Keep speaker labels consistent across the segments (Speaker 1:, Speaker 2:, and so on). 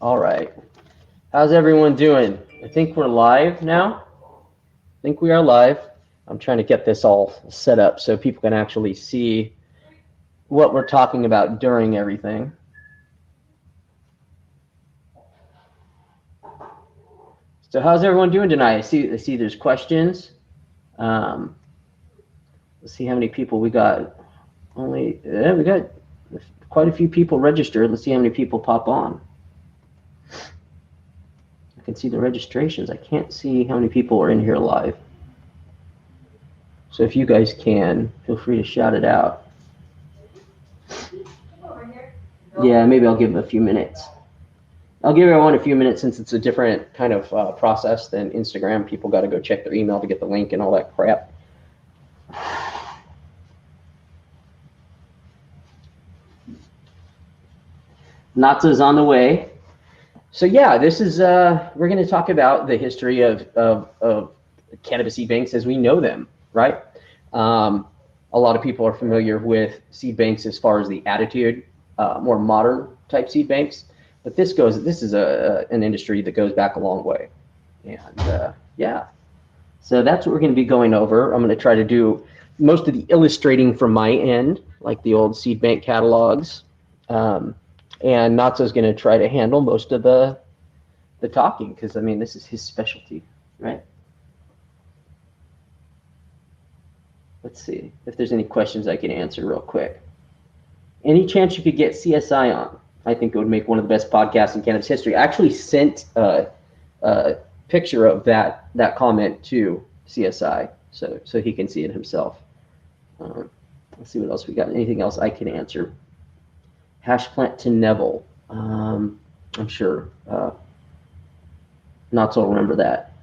Speaker 1: All right. How's everyone doing? I think we're live now. I think we are live. I'm trying to get this all set up so people can actually see what we're talking about during everything. So how's everyone doing tonight? I see there's questions. Um, let's see how many people we got. We got quite a few people registered. Let's see how many people pop on. I can see the registrations. I can't see how many people are in here live. So if you guys can, feel free to shout it out. Yeah, maybe I'll give them a few minutes. I'll give everyone a few minutes since it's a different kind of process than Instagram. People got to go check their email to get the link and all that crap. Natsa's on the way. So yeah, this is we're going to talk about the history of cannabis seed banks as we know them, right? A lot of people are familiar with seed banks as far as the attitude, more modern type seed banks, but this is an industry that goes back a long way, and yeah, so that's what we're going to be going over. I'm going to try to do most of the illustrating from my end, like the old seed bank catalogs. And Natsu's going to try to handle most of the talking, because I mean this is his specialty, right? Let's see if there's any questions I can answer real quick. Any chance you could get CSI on? I think it would make one of the best podcasts in cannabis history. I actually sent a picture of that comment to CSI, so he can see it himself. Let's see what else we got. Anything else I can answer? Hash plant to Neville. I'm sure not so remember that.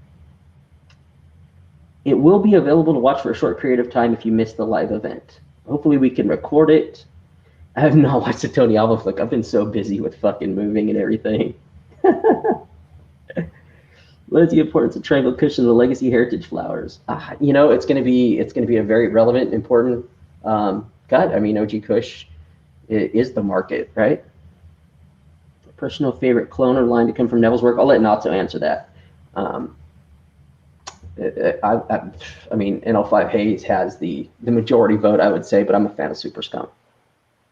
Speaker 1: It will be available to watch for a short period of time if you miss the live event. Hopefully we can record it. I have not watched the Tony Alva flick. I've been so busy with fucking moving and everything. What is the importance of Triangle Kush and the legacy heritage flowers? You know, it's gonna be a very relevant, important cut. I mean, OG Kush is the market, right? Personal favorite clone or line to come from Neville's work? I'll let Natsu answer that. I mean, NL5 Haze has the majority vote, I would say, but I'm a fan of Super Skunk.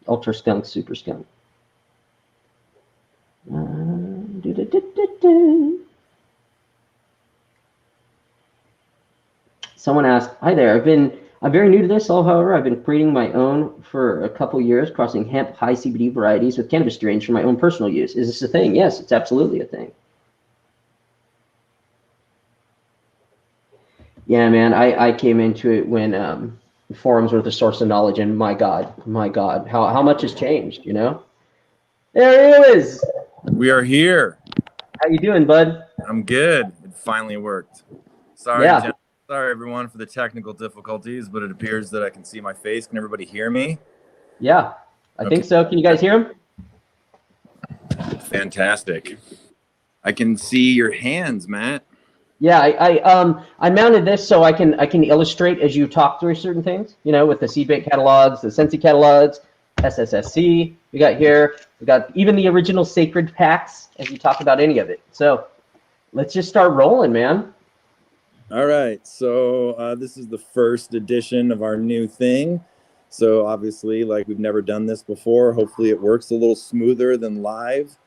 Speaker 1: Ultra Skunk, Super Skunk. Someone asked, hi there, I'm very new to this, however, I've been creating my own for a couple years, crossing hemp high CBD varieties with cannabis strains for my own personal use. Is this a thing? Yes, it's absolutely a thing. Yeah, man, I came into it when forums were the source of knowledge, and my God, how much has changed, you know? There he is.
Speaker 2: We are here.
Speaker 1: How you doing, bud?
Speaker 2: I'm good. It finally worked. Sorry, sorry everyone for the technical difficulties, but it appears that I can see my face. Can everybody hear me?
Speaker 1: Yeah, I think so. Can you guys hear him?
Speaker 2: Fantastic. I can see your hands, Matt.
Speaker 1: Yeah, I mounted this so I can illustrate as you talk through certain things. You know, with the seed bank catalogs, the Sensi catalogs, SSSC. We got here. We got even the original sacred packs as you talk about any of it. So let's just start rolling, man.
Speaker 2: All right. So this is the first edition of our new thing. So obviously, like we've never done this before. Hopefully, it works a little smoother than live.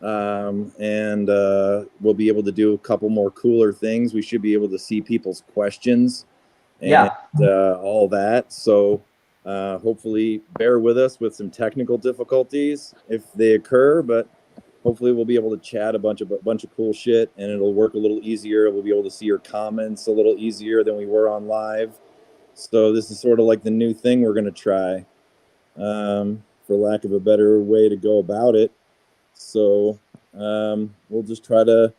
Speaker 2: And we'll be able to do a couple more cooler things. We should be able to see people's questions and all that. So hopefully bear with us with some technical difficulties if they occur, but hopefully we'll be able to chat a bunch of cool shit, and it'll work a little easier. We'll be able to see your comments a little easier than we were on live. So this is sort of like the new thing we're going to try, for lack of a better way to go about it. So we'll just try to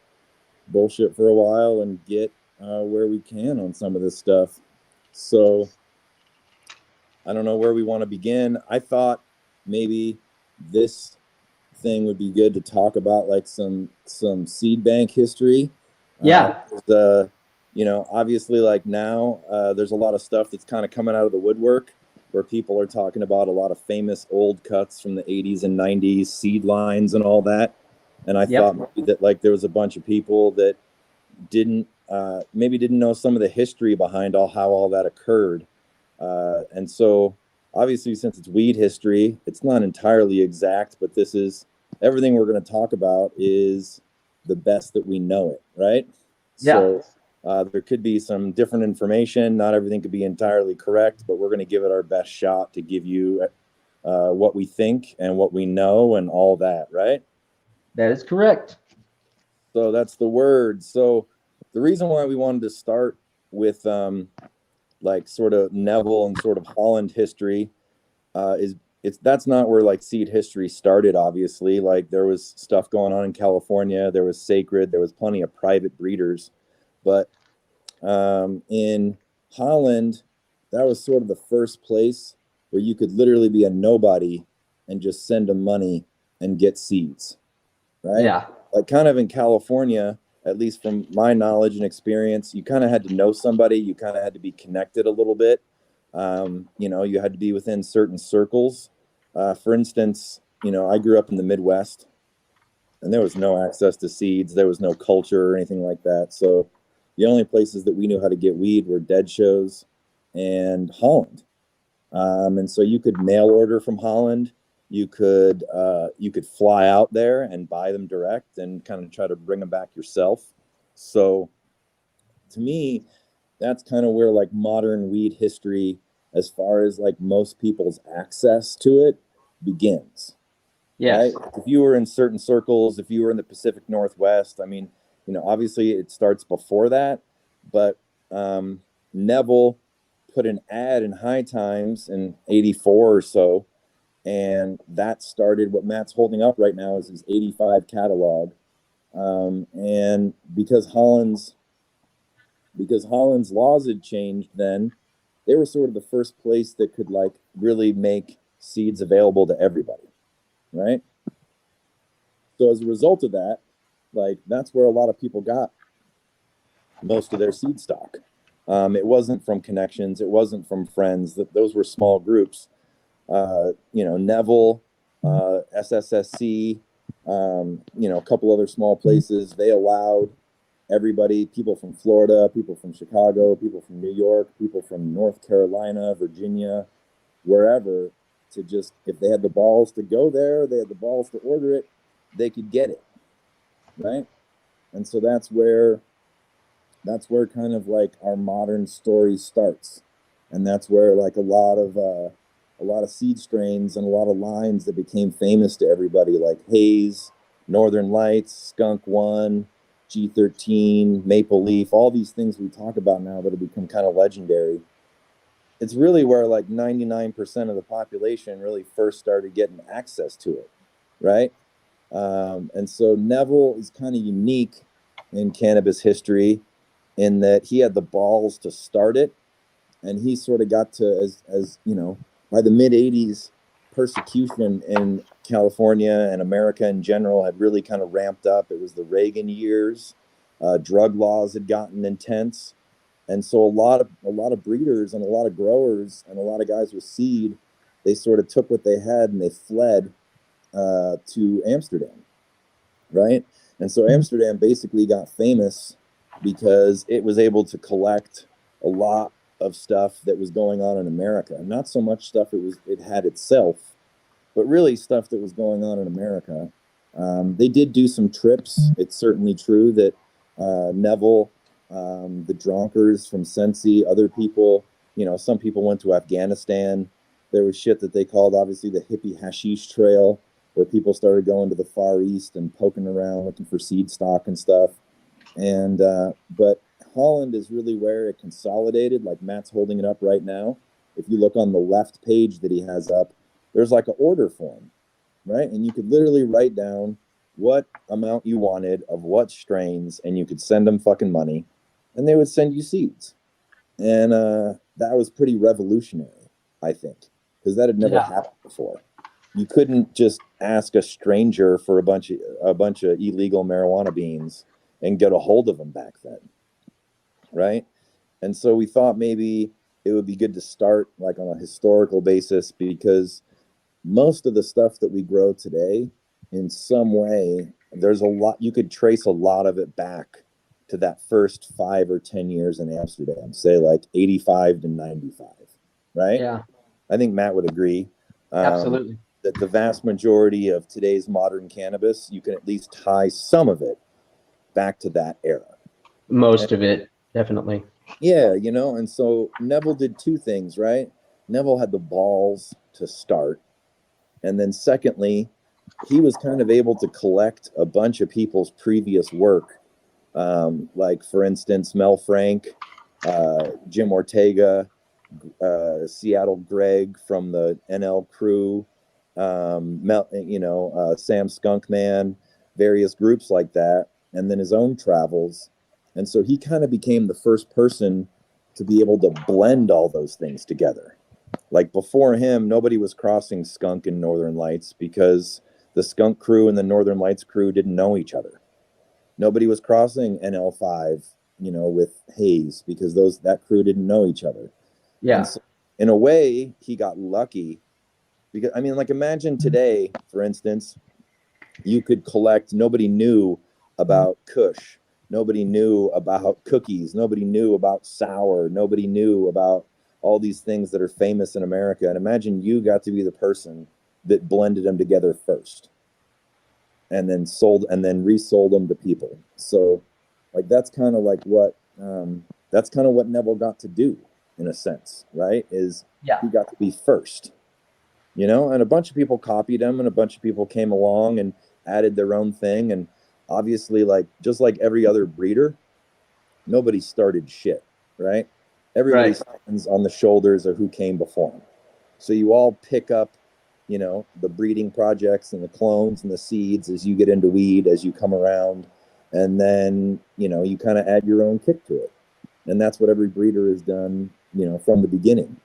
Speaker 2: bullshit for a while and get where we can on some of this stuff. So I don't know where we want to begin. I thought maybe this thing would be good to talk about, like some seed bank history.
Speaker 1: Yeah.
Speaker 2: You know, obviously, like now, there's a lot of stuff that's kind of coming out of the woodwork, where people are talking about a lot of famous old cuts from the 80s and 90s, seed lines and all that. And I
Speaker 1: Yep.
Speaker 2: thought maybe that like there was a bunch of people that didn't maybe didn't know some of the history behind how all that occurred. And so obviously, since it's weed history, it's not entirely exact, but this is everything we're going to talk about is the best that we know it, right?
Speaker 1: Yeah.
Speaker 2: So there could be some different information. Not everything could be entirely correct, but we're going to give it our best shot to give you what we think and what we know and all that, right?
Speaker 1: That is correct.
Speaker 2: So that's the word. So the reason why we wanted to start with like sort of Neville and sort of Holland history is it's that's not where like seed history started. Obviously, like there was stuff going on in California. There was sacred. There was plenty of private breeders, but in Holland, that was sort of the first place where you could literally be a nobody and just send them money and get seeds, right?
Speaker 1: Yeah.
Speaker 2: Like kind of in California, at least from my knowledge and experience, you kind of had to know somebody. You kind of had to be connected a little bit. You had to be within certain circles. For instance, I grew up in the Midwest, and there was no access to seeds. There was no culture or anything like that. So the only places that we knew how to get weed were dead shows and Holland. And so you could mail order from Holland. You could fly out there and buy them direct and kind of try to bring them back yourself. So to me, that's kind of where like modern weed history, as far as like most people's access to it, begins. Right?
Speaker 1: Yes.
Speaker 2: If you were in certain circles, if you were in the Pacific Northwest, I mean, obviously it starts before that, but Neville put an ad in High Times in '84 or so, and that started what Matt's holding up right now is his '85 catalog. And because Holland's laws had changed then, they were sort of the first place that could like really make seeds available to everybody, right? So as a result of that, like that's where a lot of people got most of their seed stock. It wasn't from connections. It wasn't from friends. Those were small groups. Neville, SSSC, a couple other small places. They allowed everybody, people from Florida, people from Chicago, people from New York, people from North Carolina, Virginia, wherever, to just, if they had the balls to go there, they had the balls to order it, they could get it, right? And so that's where kind of like our modern story starts, and that's where like a lot of seed strains and a lot of lines that became famous to everybody, like Haze, Northern Lights, Skunk One, G13, Maple Leaf, all these things we talk about now that have become kind of legendary. It's really where like 99% of the population really first started getting access to it, right? And so Neville is kind of unique in cannabis history in that he had the balls to start it, and he sort of got to, as by the mid '80s, persecution in California and America in general had really kind of ramped up. It was the Reagan years. Drug laws had gotten intense, and so a lot of breeders and a lot of growers and a lot of guys with seed, they sort of took what they had and they fled to Amsterdam, right? And so Amsterdam basically got famous because it was able to collect a lot of stuff that was going on in America. Not so much stuff it had itself, but really stuff that was going on in America. They did do some trips. It's certainly true that Neville, the Dronkers from Sensi, other people, some people went to Afghanistan. There was shit that they called, obviously, the hippie hashish trail, where people started going to the Far East and poking around looking for seed stock and stuff. And but Holland is really where it consolidated. Like Matt's holding it up right now. If you look on the left page that he has up, there's like an order form, right? And you could literally write down what amount you wanted of what strains, and you could send them fucking money, and they would send you seeds. And that was pretty revolutionary, I think, because that had never happened before. You couldn't just ask a stranger for a bunch of illegal marijuana beans and get a hold of them back then, right? And so we thought maybe it would be good to start like on a historical basis, because most of the stuff that we grow today in some way, there's a lot, you could trace a lot of it back to that first 5 or 10 years in Amsterdam, say like 85 to 95, right?
Speaker 1: Yeah,
Speaker 2: I think Matt would agree.
Speaker 1: absolutely.
Speaker 2: That the vast majority of today's modern cannabis, you can at least tie some of it back to that era.
Speaker 1: Most of it, definitely.
Speaker 2: Yeah, you know, and so Neville did two things, right? Neville had the balls to start. And then secondly, he was kind of able to collect a bunch of people's previous work. Like, for instance, Mel Frank, Jim Ortega, Seattle Greg from the NL crew, Sam Skunkman, various groups like that, and then his own travels. And so he kind of became the first person to be able to blend all those things together. Like before him, nobody was crossing skunk and Northern Lights because the skunk crew and the Northern Lights crew didn't know each other. Nobody was crossing NL5, with Hayes because that crew didn't know each other.
Speaker 1: Yeah.
Speaker 2: And so, in a way, he got lucky because, I mean, like imagine today, for instance, you could collect, nobody knew about Kush. Nobody knew about cookies. Nobody knew about sour. Nobody knew about all these things that are famous in America. And imagine you got to be the person that blended them together first and then resold them to people. So like, that's kind of what Neville got to do in a sense, right? He got to be first, and a bunch of people copied him and a bunch of people came along and added their own thing. And obviously, just like every other breeder, nobody started shit, right? Everybody stands on the shoulders of who came before them. So you all pick up, the breeding projects and the clones and the seeds as you get into weed, as you come around, and then, you kind of add your own kick to it. And that's what every breeder has done, from the beginning.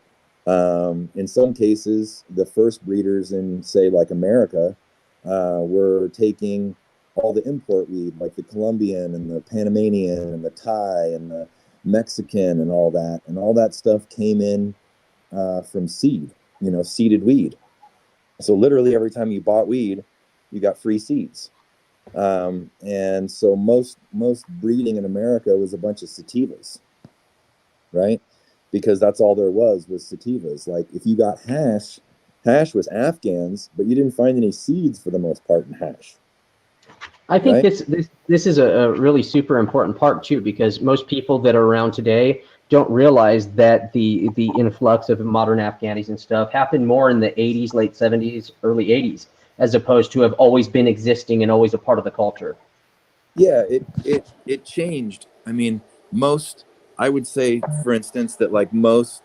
Speaker 2: In some cases, the first breeders in, say, like America, were taking all the import weed, like the Colombian and the Panamanian and the Thai and the Mexican and all that. And all that stuff came in from seeded weed. So literally every time you bought weed, you got free seeds. And so most breeding in America was a bunch of sativas, right? Because that's all there was sativas. Like if you got hash was Afghans, but you didn't find any seeds for the most part in hash.
Speaker 1: I think this is a really super important part too, because most people that are around today don't realize that the influx of modern Afghanis and stuff happened more in the 80s, late 70s, early 80s, as opposed to have always been existing and always a part of the culture.
Speaker 2: Yeah, it changed. I mean, I would say, for instance, that like most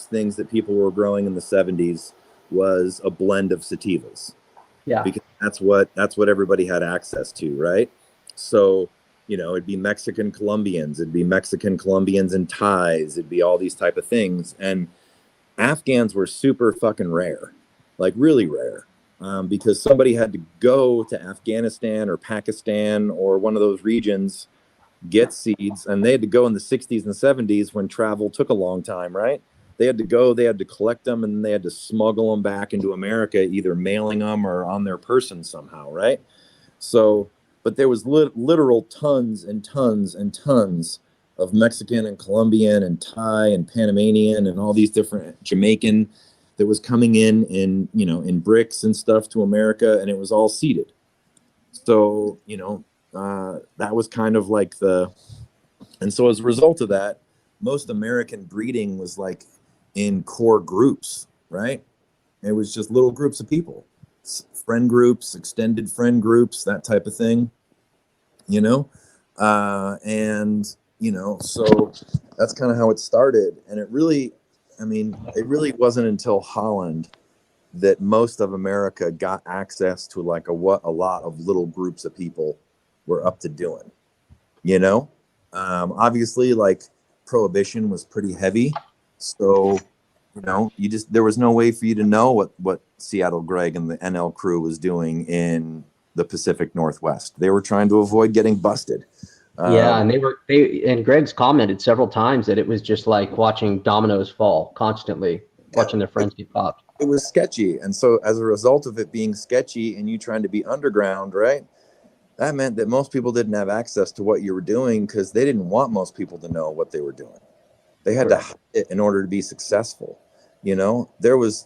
Speaker 2: things that people were growing in the 70s was a blend of sativas.
Speaker 1: Yeah.
Speaker 2: Because that's what everybody had access to, right? So, it'd be Mexican Colombians, and Thais, it'd be all these type of things. And Afghans were super fucking rare, like really rare, because somebody had to go to Afghanistan or Pakistan or one of those regions, get seeds, and they had to go in the 60s and 70s when travel took a long time, right? They had to go, they had to collect them, and they had to smuggle them back into America, either mailing them or on their person somehow, right? So, but there was literal tons and tons and tons of Mexican and Colombian and Thai and Panamanian and all these different Jamaican that was coming in bricks and stuff to America, and it was all seeded. So, that was kind of like and so as a result of that, most American breeding was like in core groups, right? It was just little groups of people, friend groups, extended friend groups, that type of thing, so that's kind of how it started. And it really wasn't until Holland that most of America got access to like what a lot of little groups of people were up to doing, obviously like prohibition was pretty heavy. So, there was no way for you to know what Seattle Greg and the NL crew was doing in the Pacific Northwest. They were trying to avoid getting busted.
Speaker 1: Yeah, and Greg's commented several times that it was just like watching dominoes fall constantly, watching their friends get popped.
Speaker 2: it was sketchy. And so as a result of it being sketchy and you trying to be underground, right? That meant that most people didn't have access to what you were doing because they didn't want most people to know what they were doing. They had to hide it in order to be successful. There was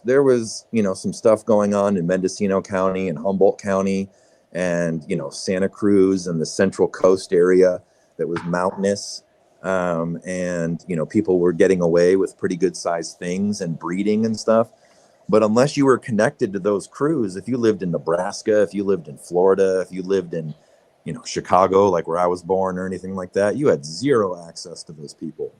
Speaker 2: some stuff going on in Mendocino County and Humboldt County and Santa Cruz and the Central Coast area that was mountainous, and people were getting away with pretty good sized things and breeding and stuff. But unless you were connected to those crews, if you lived in Nebraska, if you lived in Florida, if you lived in Chicago, like where I was born, or anything like that, you had zero access to those people.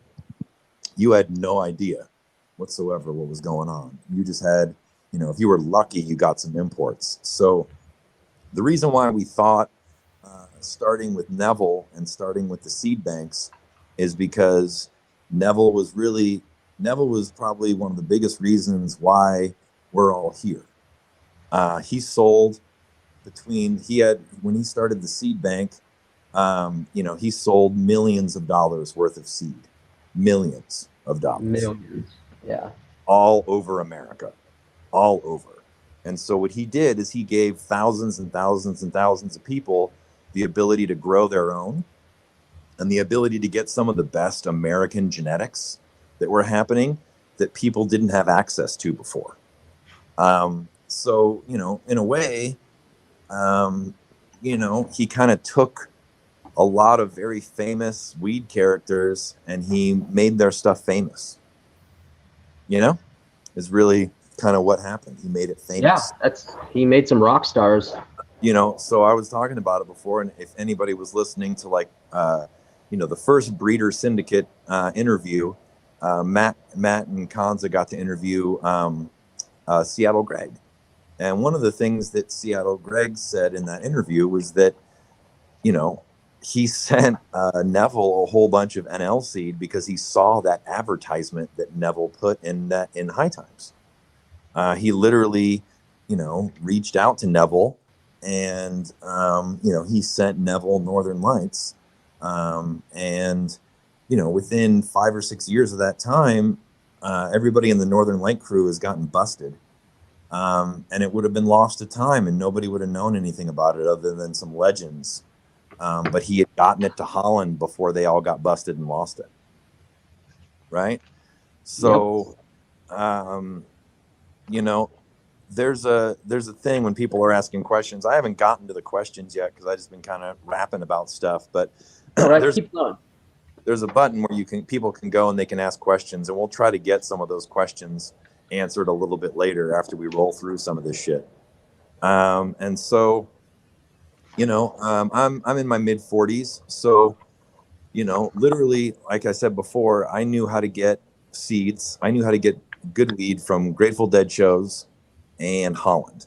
Speaker 2: You had no idea whatsoever what was going on. You just had, if you were lucky, you got some imports. So the reason why we thought starting with Neville and starting with the seed banks is because Neville was probably one of the biggest reasons why we're all here. He sold when he started the seed bank, he sold millions of dollars worth of seed, millions of dollars.
Speaker 1: Millions. Yeah.
Speaker 2: All over America, all over. And so what he did is he gave thousands and thousands and thousands of people the ability to grow their own and the ability to get some of the best American genetics that were happening that people didn't have access to before. So, in a way, he kind of took a lot of very famous weed characters and he made their stuff famous. Is really kind of what happened. He made it famous.
Speaker 1: Yeah, he made some rock stars.
Speaker 2: So I was talking about it before, and if anybody was listening to the first Breeder Syndicate interview, Matt and Kanza got to interview Seattle Greg. And one of the things that Seattle Greg said in that interview was that, he sent Neville a whole bunch of NL seed because he saw that advertisement that Neville put in High Times. He literally, reached out to Neville and, he sent Neville Northern Lights. And, within 5 or 6 years of that time, everybody in the Northern Light crew has gotten busted. And it would have been lost to time and nobody would have known anything about it other than some legends. But he had gotten it to Holland before they all got busted and lost it. Right. So, there's a thing when people are asking questions. I haven't gotten to the questions yet because I just been kind of rapping about stuff, but
Speaker 1: all right, keep going.
Speaker 2: There's a button where people can go and they can ask questions, and we'll try to get some of those questions answered a little bit later after we roll through some of this shit. And so, I'm in my mid 40s. So, literally, like I said before, I knew how to get seeds. I knew how to get good weed from Grateful Dead shows and Holland.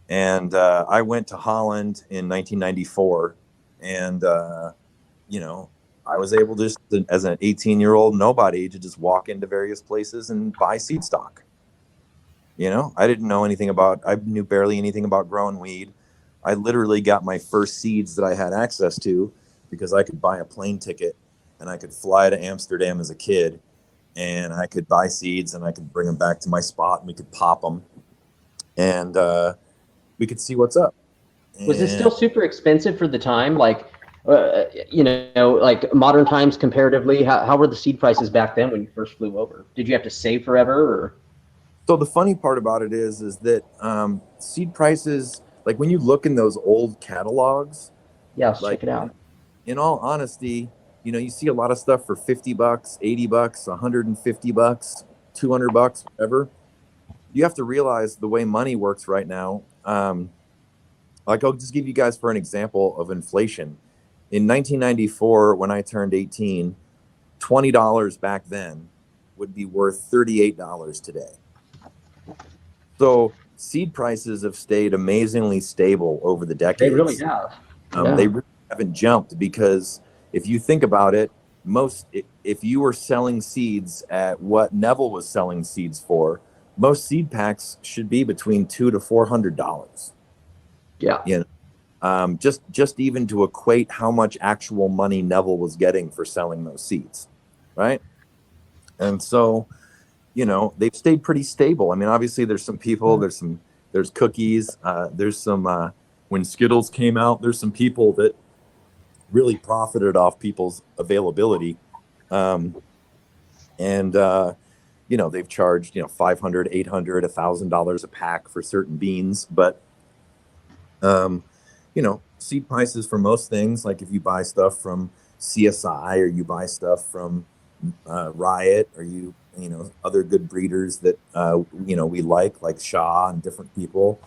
Speaker 2: And I went to Holland in 1994 and, I was able to, as an 18-year-old nobody, to just walk into various places and buy seed stock. I didn't know I knew barely anything about growing weed. I literally got my first seeds that I had access to because I could buy a plane ticket and I could fly to Amsterdam as a kid and I could buy seeds and I could bring them back to my spot and we could pop them and we could see what's up.
Speaker 1: Was it still super expensive for the time? Like, like modern times comparatively, how were the seed prices back then when you first flew over? Did you have to save forever? Or?
Speaker 2: So the funny part about it is that seed prices, like when you look in those old catalogs.
Speaker 1: Yeah, let's check it out.
Speaker 2: In all honesty, you see a lot of stuff for $50, $80, $150, $200, whatever. You have to realize the way money works right now. I'll just give you guys for an example of inflation. In 1994, when I turned 18, $20 back then would be worth $38 today. So seed prices have stayed amazingly stable over the decades.
Speaker 1: They really have.
Speaker 2: They really haven't jumped because if you think about it, if you were selling seeds at what Neville was selling seeds for, most seed packs should be between $200 to $400.
Speaker 1: Yeah.
Speaker 2: Just even to equate how much actual money Neville was getting for selling those seeds, right? And so, they've stayed pretty stable. I mean, obviously there's some people, there's cookies, there's some, when Skittles came out, there's some people that really profited off people's availability. They've charged, $500, $800, $1,000 a pack for certain beans. But, seed prices for most things, like if you buy stuff from CSI or you buy stuff from Riot, or other good breeders that we like Shaw and different people,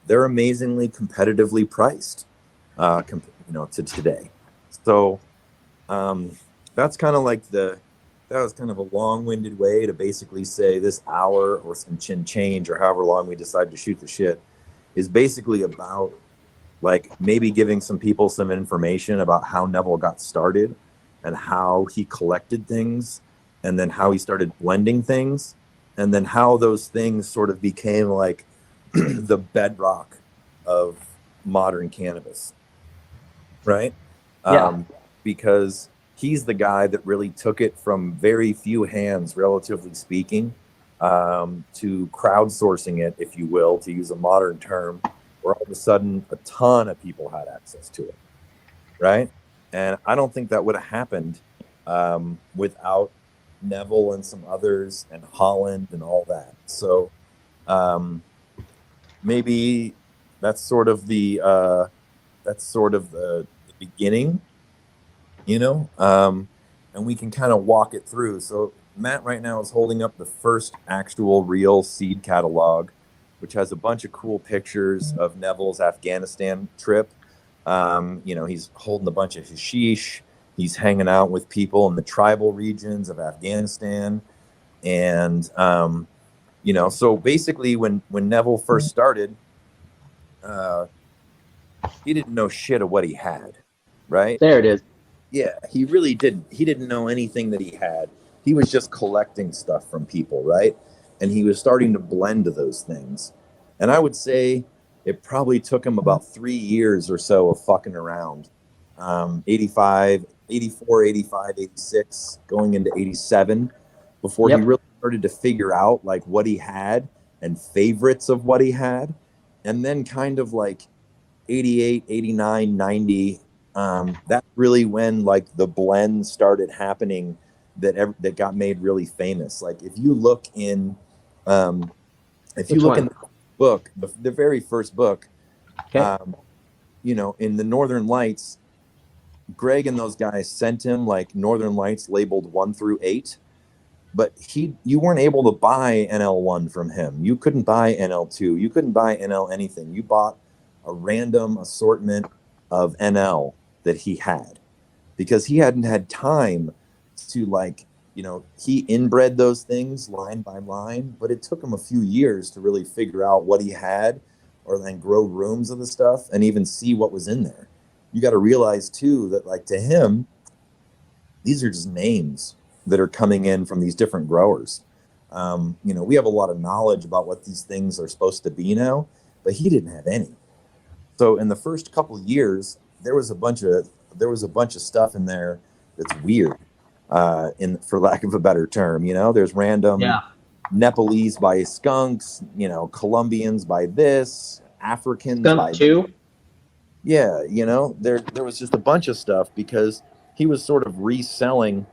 Speaker 2: they're amazingly competitively priced to today. So that's kind of like that was kind of a long-winded way to basically say this hour or some change or however long we decide to shoot the shit is basically about like maybe giving some people some information about how Neville got started and how he collected things, and then how he started blending things, and then how those things sort of became like the bedrock of modern cannabis, right?
Speaker 1: Yeah.
Speaker 2: Because he's the guy that really took it from very few hands, relatively speaking, to crowdsourcing it, if you will, to use a modern term, where all of a sudden a ton of people had access to it, right? And I don't think that would have happened without Neville and some others and Holland and all that. So maybe that's sort of the beginning, and we can kind of walk it through. So Matt right now is holding up the first actual real seed catalog, which has a bunch of cool pictures of Neville's Afghanistan trip. He's holding a bunch of hashish. He's hanging out with people in the tribal regions of Afghanistan. And, so basically when Neville first started, he didn't know shit of what he had, right?
Speaker 1: There it is.
Speaker 2: Yeah, he really didn't. He didn't know anything that he had. He was just collecting stuff from people, right? And he was starting to blend those things. And I would say it probably took him about 3 years or so of fucking around. 85, 84, 85, 86, going into 87, before he really started to figure out like what he had and favorites of what he had. And then kind of like 88, 89, 90, that's really when like the blend started happening that got made really famous. Like if you look in in the book, the very first book, in the Northern Lights, Greg and those guys sent him like Northern Lights labeled 1 through 8, but you weren't able to buy NL1 from him. You couldn't buy NL2. You couldn't buy NL anything. You bought a random assortment of NL that he had, because he hadn't had time to he inbred those things line by line, but it took him a few years to really figure out what he had, or then grow rooms of the stuff and even see what was in there. You got to realize too that like to him, these are just names that are coming in from these different growers. We have a lot of knowledge about what these things are supposed to be now, but he didn't have any. So in the first couple of years, there was a bunch of stuff in there that's weird, for lack of a better term. There's random Nepalese by skunks, Colombians by this, Africans
Speaker 1: Skunk
Speaker 2: by
Speaker 1: too.
Speaker 2: Yeah, there was just a bunch of stuff, because he was sort of reselling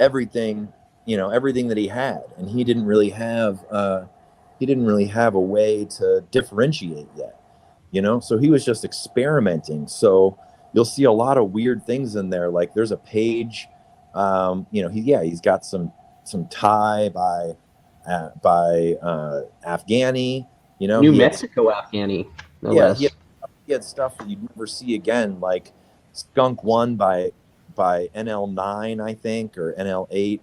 Speaker 2: everything that he had, and he didn't really have a way to differentiate yet, so he was just experimenting. So you'll see a lot of weird things in there. Like there's a page, he's got some Thai by Afghani,
Speaker 1: New Mexico Afghani.
Speaker 2: He had stuff that you'd never see again, like Skunk 1 by NL9, I think, or NL8.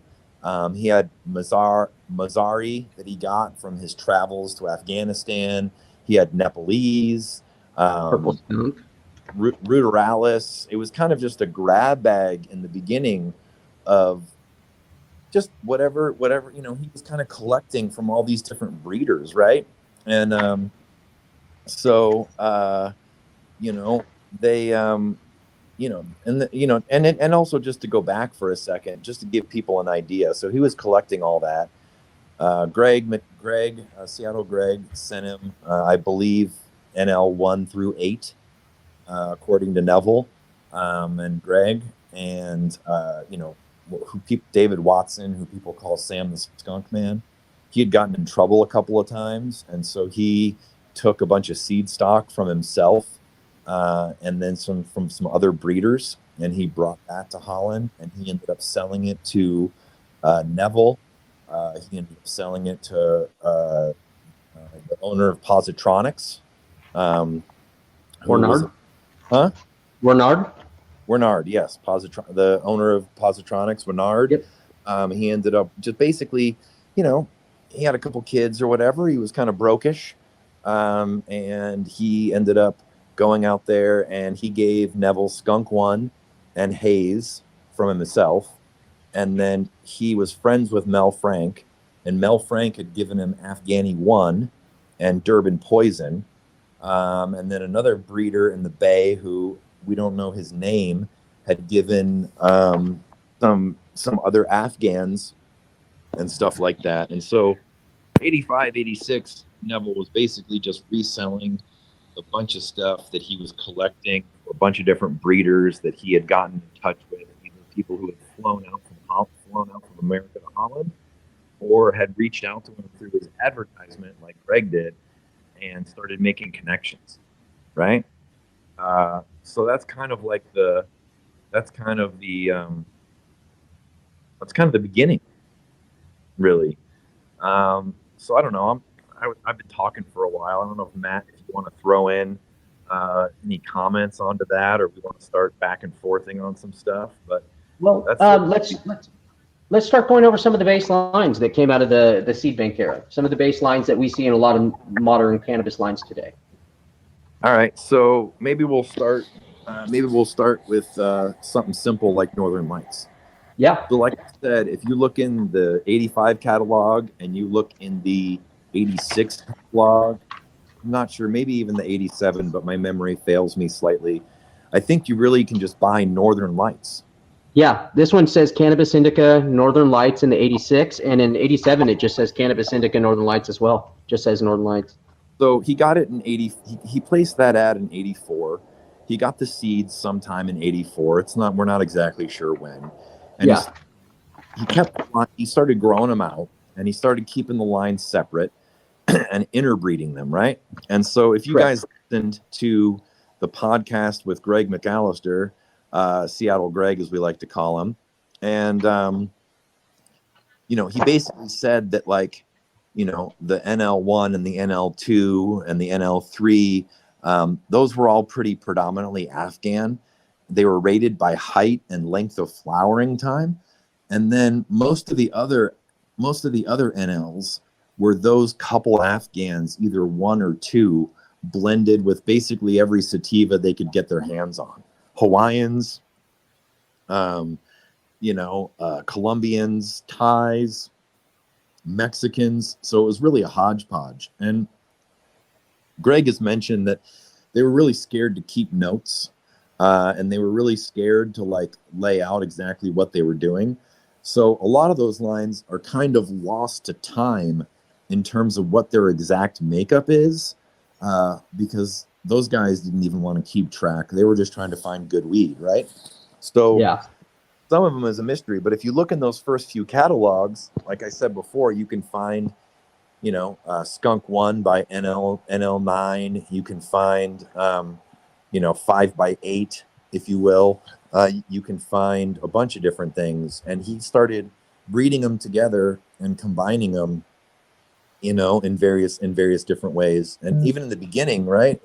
Speaker 2: He had Mazari that he got from his travels to Afghanistan. He had Nepalese,
Speaker 1: Purple skunk,
Speaker 2: Ruderalis. It was kind of just a grab bag in the beginning of just whatever, he was kind of collecting from all these different breeders, right? And they and also just to go back for a second, just to give people an idea. So he was collecting all that. Seattle Greg sent him, I believe, NL 1 through 8, according to Neville, and Greg, and David Watson, who people call Sam the Skunk Man. He had gotten in trouble a couple of times, and so he took a bunch of seed stock from himself, and then from some other breeders, and he brought that to Holland, and he ended up selling it to Neville. He ended up selling it to the owner of Positronics.
Speaker 1: Bernard?
Speaker 2: Huh?
Speaker 1: Bernard?
Speaker 2: Bernard, yes. The owner of Positronics, Bernard.
Speaker 1: Yep.
Speaker 2: He ended up just basically, he had a couple kids or whatever. He was kind of brokish. And he ended up going out there, and he gave Neville Skunk 1 and Hayes from himself. And then he was friends with Mel Frank, and Mel Frank had given him Afghani 1 and Durban Poison. And then another breeder in the Bay, who we don't know his name, had given some other Afghans and stuff like that. And so 85, 86, Neville was basically just reselling a bunch of stuff that he was collecting, a bunch of different breeders that he had gotten in touch with, either people who had flown out from America to Holland, or had reached out to him through his advertisement like Greg did, and started making connections, right? So that's kind of the beginning, really. So I don't know. I've been talking for a while. I don't know if Matt, if you want to throw in any comments onto that, or we want to start back and forthing on some stuff. But
Speaker 1: Well, let's start going over some of the baselines that came out of the seed bank era. Some of the baselines that we see in a lot of modern cannabis lines today.
Speaker 2: All right, so maybe we'll start. With something simple like Northern Lights.
Speaker 1: Yeah.
Speaker 2: So, like I said, if you look in the '85 catalog and you look in the '86 catalog, I'm not sure, maybe even the '87, but my memory fails me slightly. I think you really can just buy Northern Lights.
Speaker 1: Yeah, this one says Cannabis Indica Northern Lights in the '86, and in '87 it just says Cannabis Indica Northern Lights as well. Just says Northern Lights.
Speaker 2: So he got it in '80. He placed that ad in '84. He got the seeds sometime in '84. We're not exactly sure when. And
Speaker 1: yeah.
Speaker 2: he started growing them out, and he started keeping the lines separate and interbreeding them, right? And so if you guys listened to the podcast with Greg McAllister, Seattle Greg, as we like to call him, and he basically said that, like, the NL1 and the NL2 and the NL3, those were all pretty predominantly Afghan. They were rated by height and length of flowering time. And then most of the other NLs were those couple Afghans, either 1 or 2, blended with basically every sativa they could get their hands on. Hawaiians, Colombians, Thais, Mexicans. So it was really a hodgepodge. And Greg has mentioned that they were really scared to keep notes, and they were really scared to lay out exactly what they were doing. So a lot of those lines are kind of lost to time in terms of what their exact makeup is, because those guys didn't even want to keep track. They were just trying to find good weed, right? So
Speaker 1: yeah.
Speaker 2: Some of them is a mystery, but if you look in those first few catalogs, like I said before, you can find, Skunk 1 by NL9. You can find, 5x8, if you will. You can find a bunch of different things. And he started breeding them together and combining them, in various different ways. And even in the beginning, right?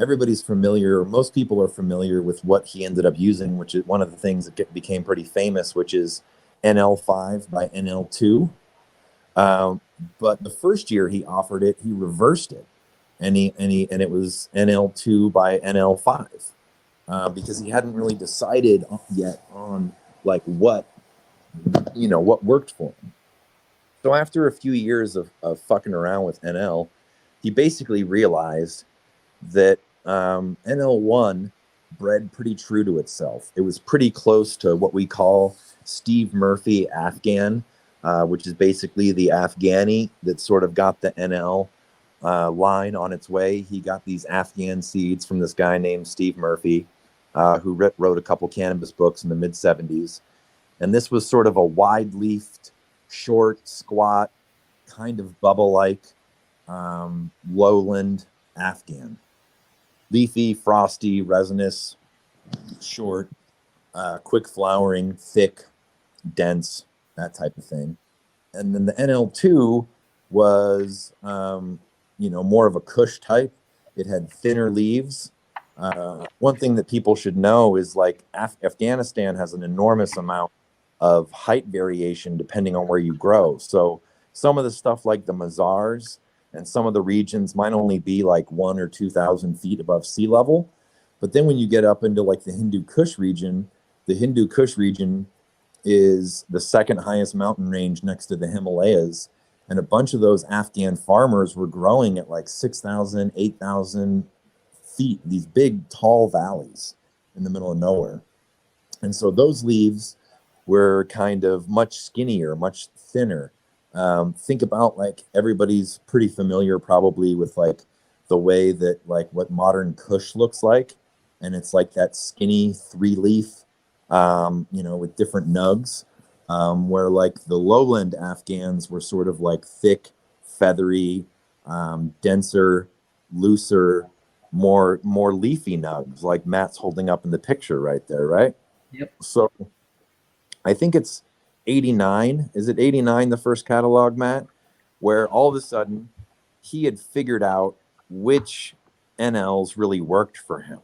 Speaker 2: Everybody's familiar, most people are familiar with what he ended up using, which is one of the things that became pretty famous, which is NL5 by NL2. But the first year he offered it, he reversed it, and it was NL2 by NL5, because he hadn't really decided yet on what worked for him. So after a few years of fucking around with NL, he basically realized that NL1 bred pretty true to itself. It was pretty close to what we call Steve Murphy Afghan, which is basically the Afghani that sort of got the NL line on its way. He got these Afghan seeds from this guy named Steve Murphy, who wrote a couple cannabis books in the mid 70s. And this was sort of a wide-leafed, short, squat, kind of bubble-like lowland Afghan. Leafy, frosty, resinous, short, quick flowering, thick, dense, that type of thing. And then the NL2 was, more of a Kush type. It had thinner leaves. One thing that people should know is like Afghanistan has an enormous amount of height variation depending on where you grow. So some of the stuff like the Mazars and some of the regions might only be like 1,000 or 2,000 feet above sea level. But then when you get up into like the Hindu Kush region is the second highest mountain range next to the Himalayas. And a bunch of those Afghan farmers were growing at like 6,000, 8,000 feet, these big, tall valleys in the middle of nowhere. And so those leaves were kind of much skinnier, much thinner. Think about like everybody's pretty familiar probably with like the way that like what modern Kush looks like. And it's like that skinny 3-leaf, with different nugs, where like the lowland Afghans were sort of like thick, feathery, denser, looser, more leafy nugs like Matt's holding up in the picture right there, right?
Speaker 1: Yep.
Speaker 2: So I think it's 89. Is it 89, the first catalog, Matt? Where all of a sudden he had figured out which NLs really worked for him,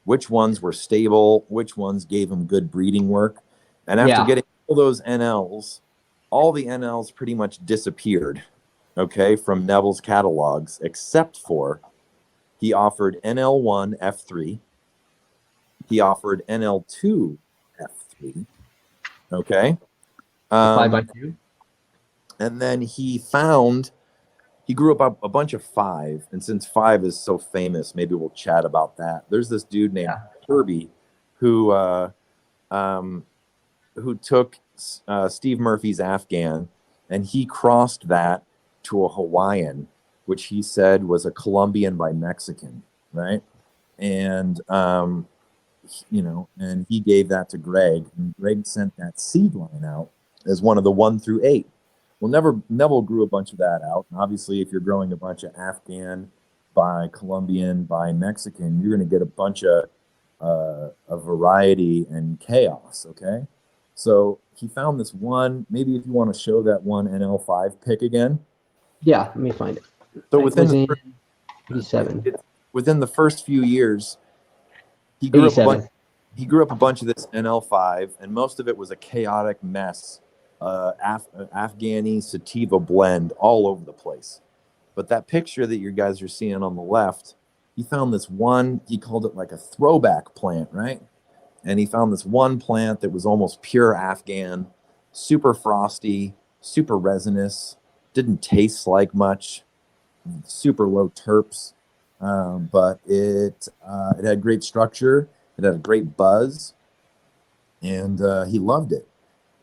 Speaker 2: which ones were stable, which ones gave him good breeding work. And after getting all those NLs, all the NLs pretty much disappeared, okay, from Neville's catalogs, except for he offered NL1 F3. He offered NL2 F3. Okay.
Speaker 1: 5x2.
Speaker 2: And then he grew up a bunch of 5. And since 5 is so famous, maybe we'll chat about that. There's this dude named Kirby who took Steve Murphy's Afghan and he crossed that to a Hawaiian, which he said was a Colombian by Mexican, right? And and he gave that to Greg, and Greg sent that seed line out as one of the 1 through 8. Well, Neville grew a bunch of that out. And obviously, if you're growing a bunch of Afghan by Colombian by Mexican, you're going to get a bunch of a variety and chaos. Okay, so he found this one. Maybe if you want to show that one NL5 pick again.
Speaker 1: Yeah, let me find it.
Speaker 2: So
Speaker 1: within
Speaker 2: the first few years, he grew up a bunch of this NL5, and most of it was a chaotic mess, Afghani sativa blend all over the place. But that picture that you guys are seeing on the left, he found this one, he called it like a throwback plant, right? And he found this one plant that was almost pure Afghan, super frosty, super resinous, didn't taste like much, super low terps, but it had great structure, it had a great buzz, and he loved it.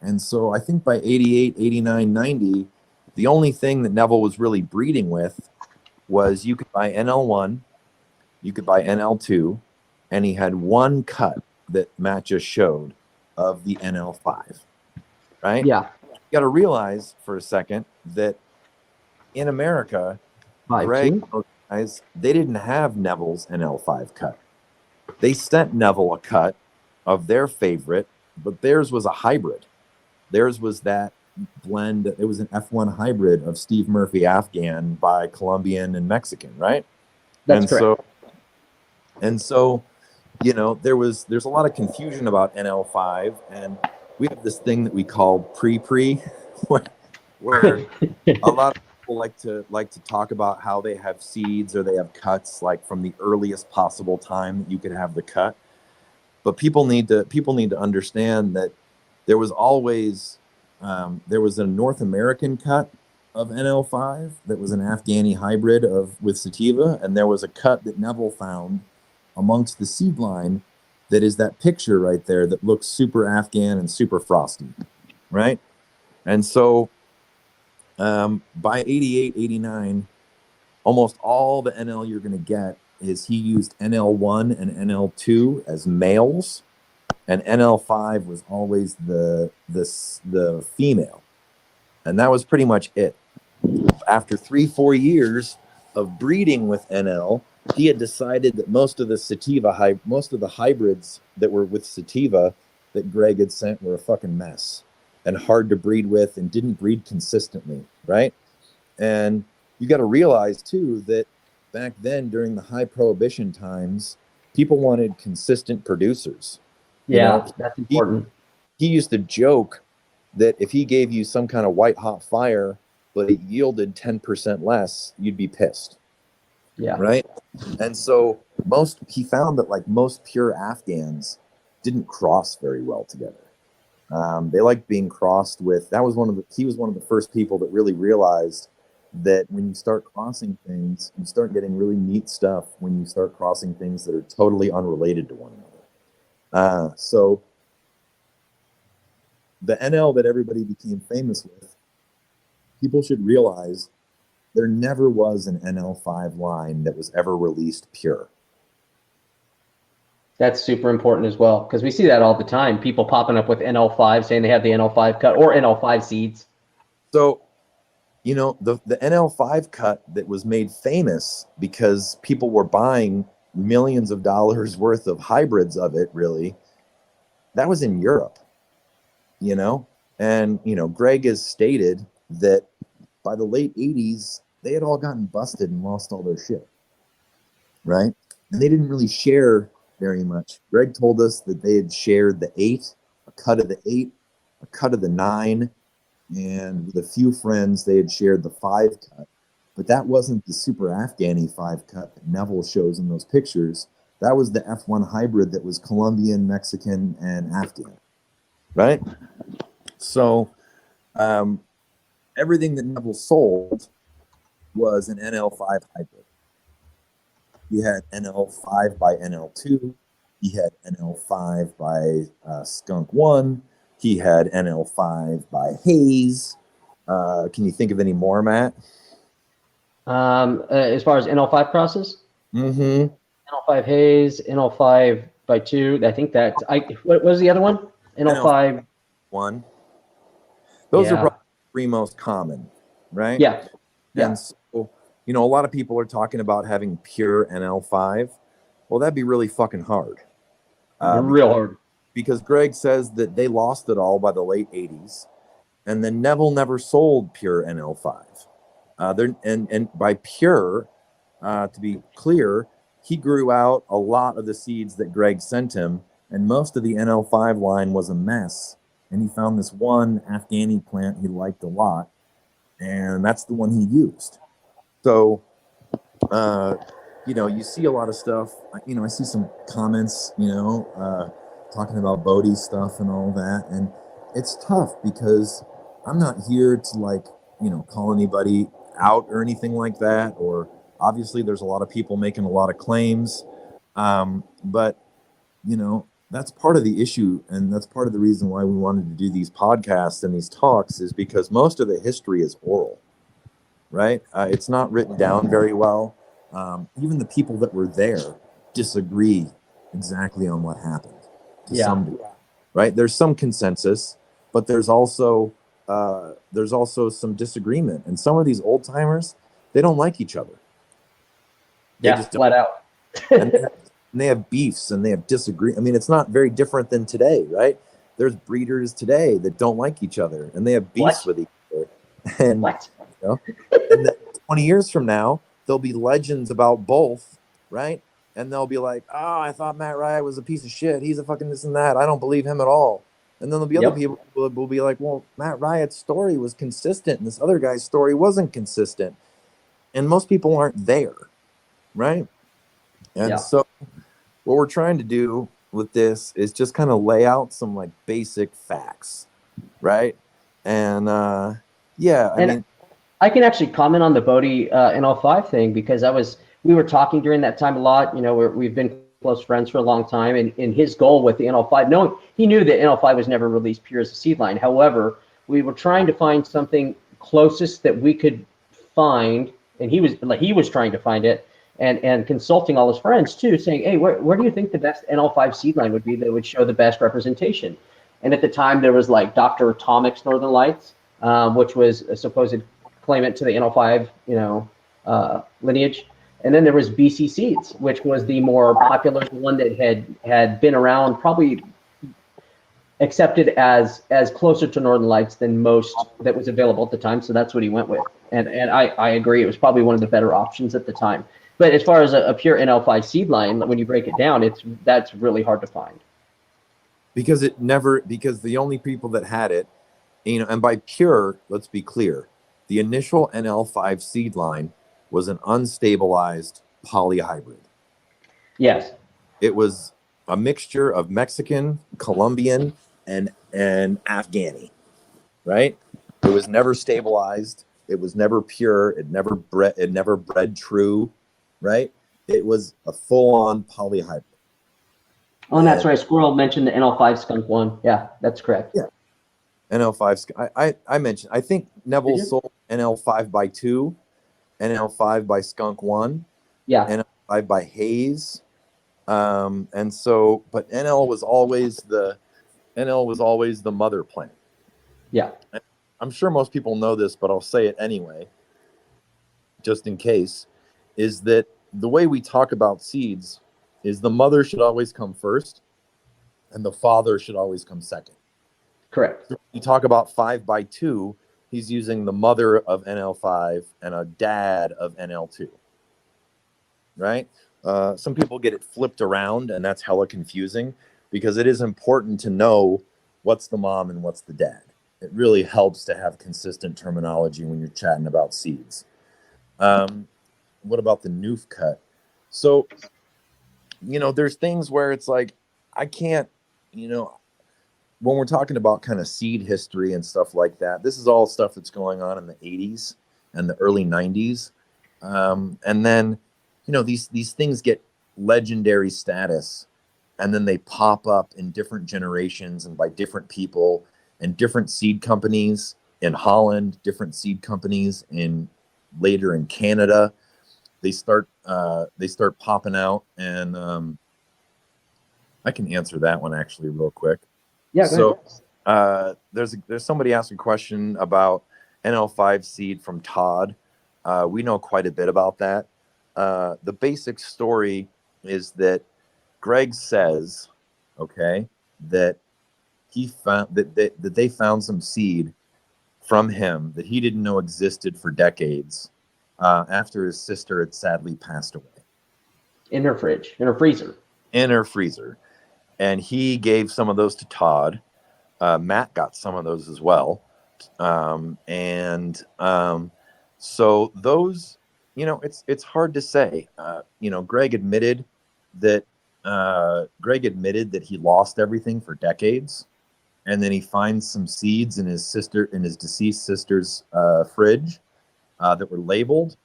Speaker 2: And so I think by 88, 89, 90, the only thing that Neville was really breeding with was you could buy NL1, you could buy NL2, and he had one cut that Matt just showed of the NL5, right?
Speaker 1: Yeah.
Speaker 2: You got to realize for a second that in America, Greg, guys, they didn't have Neville's NL5 cut. They sent Neville a cut of their favorite, but theirs was a hybrid. Theirs was that blend. It was an F1 hybrid of Steve Murphy Afghan by Colombian and Mexican, right?
Speaker 1: That's correct.
Speaker 2: So, there's a lot of confusion about NL5, and we have this thing that we call pre, where a lot of people like to talk about how they have seeds or they have cuts like from the earliest possible time that you could have the cut. But people need to understand that there was always there was a North American cut of NL5 that was an Afghani hybrid with sativa, and there was a cut that Neville found amongst the seed line that is that picture right there that looks super Afghan and super frosty, right? And so by 88, 89, almost all the NL you're going to get is he used NL1 and NL2 as males, and NL5 was always the female. And that was pretty much it. After 3-4 years of breeding with NL, he had decided that most of the hybrids that were with sativa that Greg had sent were a fucking mess and hard to breed with and didn't breed consistently, right? And you got to realize too that back then during the high prohibition times, people wanted consistent producers.
Speaker 1: Yeah, that's important.
Speaker 2: He used to joke that if he gave you some kind of white hot fire, but it yielded 10% less, you'd be pissed.
Speaker 1: Yeah.
Speaker 2: Right. And so he found that like most pure Afghans didn't cross very well together. They liked being crossed with, he was one of the first people that really realized that when you start crossing things, you start getting really neat stuff when you start crossing things that are totally unrelated to one another. So the NL that everybody became famous with, people should realize there never was an NL5 line that was ever released pure.
Speaker 1: That's super important as well, because we see that all the time. People popping up with NL5 saying they have the NL5 cut or NL5 seeds.
Speaker 2: So, you know, the NL5 cut that was made famous because people were buying millions of dollars worth of hybrids of it, really, that was in Europe, you know? And, you know, Greg has stated that by the late 80s, they had all gotten busted and lost all their shit, right? And they didn't really share very much. Greg told us that they had shared the 8, a cut of the 8, a cut of the 9, and with a few friends, they had shared the 5 cut. But that wasn't the super Afghani 5 cut that Neville shows in those pictures. That was the F1 hybrid that was Colombian, Mexican, and Afghan, right? So everything that Neville sold was an NL5 hybrid. He had NL5 by NL2. He had NL5 by Skunk 1. He had NL5 by Hayes. Can you think of any more, Matt?
Speaker 1: As far as NL5 crosses?
Speaker 2: Mm-hmm.
Speaker 1: NL5 Hayes, NL5 by 2. I think that's... what was the other one? NL5...
Speaker 2: 1. Those are probably the 3 most common, right?
Speaker 1: Yeah.
Speaker 2: And so, you know, a lot of people are talking about having pure NL5. Well, that'd be really fucking hard.
Speaker 1: Real hard.
Speaker 2: Because Greg says that they lost it all by the late 80s. And then Neville never sold pure NL5. And by pure, to be clear, he grew out a lot of the seeds that Greg sent him. And most of the NL5 line was a mess. And he found this one Afghani plant he liked a lot. And that's the one he used. So, you know, you see a lot of stuff. You know, I see some comments, you know, talking about Bodhi stuff and all that. And it's tough because I'm not here to, like, you know, call anybody out or anything like that. Or obviously there's a lot of people making a lot of claims. But, you know, that's part of the issue. And that's part of the reason why we wanted to do these podcasts and these talks is because most of the history is oral. Right? It's not written down very well. Even the people that were there disagree exactly on what happened to some degree, right? There's some consensus, but there's also some disagreement. And some of these old timers, they don't like each other.
Speaker 1: They just flat out.
Speaker 2: and they have beefs and they have disagree. I mean, it's not very different than today, right? There's breeders today that don't like each other and they have beefs with each other. And you know, and then 20 years from now, there'll be legends about both, right? And they'll be like, oh, I thought Matt Riot was a piece of shit. He's a fucking this and that. I don't believe him at all. And then there'll be other people who will be like, well, Matt Riot's story was consistent and this other guy's story wasn't consistent. And most people aren't there, right? And so what we're trying to do with this is just kind of lay out some like basic facts, right? And
Speaker 1: I can actually comment on the Bodhi NL5 thing because we were talking during that time a lot. You know, we've been close friends for a long time, and his goal with the NL5, knowing he knew that NL5 was never released pure as a seed line. However, we were trying to find something closest that we could find, and he was trying to find it, and consulting all his friends too, saying, hey, where do you think the best NL5 seed line would be that would show the best representation? And at the time, there was like Dr. Atomic's Northern Lights, which was a supposed claimant to the NL5, lineage. And then there was BC Seeds, which was the more popular one that had been around, probably accepted as closer to Northern Lights than most that was available at the time. So that's what he went with. And I agree, it was probably one of the better options at the time. But as far as a pure NL5 seed line, when you break it down, that's really hard to find.
Speaker 2: Because the only people that had it, and by pure, let's be clear, the initial NL5 seed line was an unstabilized polyhybrid.
Speaker 1: Yes.
Speaker 2: It was a mixture of Mexican, Colombian, and Afghani, right? It was never stabilized. It was never pure. It never bred true, right? It was a full-on polyhybrid.
Speaker 1: Oh, and that's right. Squirrel mentioned the NL5 Skunk one. Yeah, that's correct.
Speaker 2: Yeah. NL5. I mentioned. I think Neville sold NL5 by 2, NL5 by Skunk 1,
Speaker 1: yeah,
Speaker 2: NL5 by Hayes, and so. But NL was always the mother plant.
Speaker 1: Yeah.
Speaker 2: I'm sure most people know this, but I'll say it anyway, just in case. Is that the way we talk about seeds? Is the mother should always come first, and the father should always come second.
Speaker 1: Correct.
Speaker 2: You talk about 5 by 2, he's using the mother of NL5 and a dad of NL2, right? Some people get it flipped around, and that's hella confusing because it is important to know what's the mom and what's the dad. It really helps to have consistent terminology when you're chatting about seeds. What about the noof cut? So, there's things where it's like, I can't, when we're talking about kind of seed history and stuff like that, this is all stuff that's going on in the 80s and the early 90s. And then, these things get legendary status, and then they pop up in different generations and by different people and different seed companies in Holland, different seed companies later in Canada. They start popping out, and I can answer that one actually real quick.
Speaker 1: Yeah.
Speaker 2: So there's somebody asked a question about NL5 seed from Todd. We know quite a bit about that. The basic story is that Greg says, okay, that he found that they found some seed from him that he didn't know existed for decades after his sister had sadly passed away.
Speaker 1: In her fridge, in her freezer.
Speaker 2: In her freezer. And he gave some of those to Todd. Matt got some of those as well. So those, it's hard to say. Greg admitted that he lost everything for decades, and then he finds some seeds in his deceased sister's fridge that were labeled,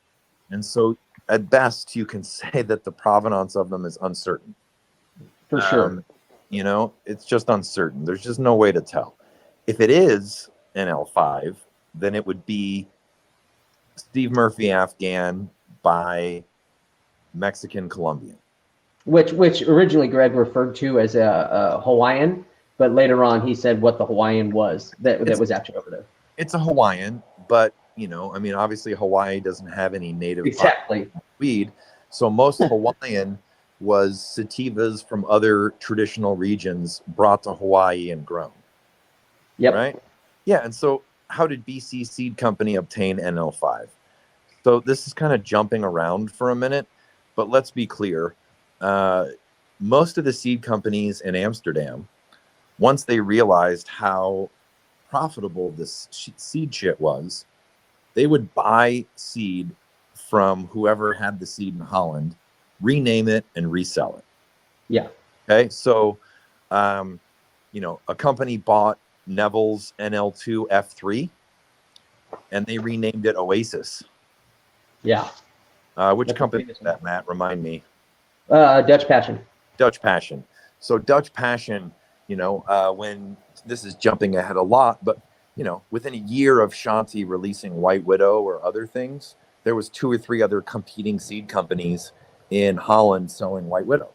Speaker 2: and so at best you can say that the provenance of them is uncertain.
Speaker 1: For sure.
Speaker 2: It's just uncertain. There's just no way to tell. If it is NL5, then it would be Steve Murphy Afghan by Mexican Colombian.
Speaker 1: Which originally Greg referred to as a Hawaiian, but later on he said what the Hawaiian was that was actually over there.
Speaker 2: It's a Hawaiian, but obviously Hawaii doesn't have any native weed, so most Hawaiian was sativas from other traditional regions brought to Hawaii and grown.
Speaker 1: Yep.
Speaker 2: Right? Yeah, and so how did BC Seed Company obtain NL5? So this is kind of jumping around for a minute, but let's be clear. Most of the seed companies in Amsterdam, once they realized how profitable this seed shit was, they would buy seed from whoever had the seed in Holland, rename it, and resell it.
Speaker 1: Yeah.
Speaker 2: Okay. So, a company bought Neville's NL2 F3, and they renamed it Oasis.
Speaker 1: Yeah.
Speaker 2: Which company is that, Matt? Remind me.
Speaker 1: Dutch Passion.
Speaker 2: Dutch Passion. So Dutch Passion, when this is jumping ahead a lot, but within a year of Shanti releasing White Widow or other things, there was 2 or 3 other competing seed companies in Holland selling White Widow.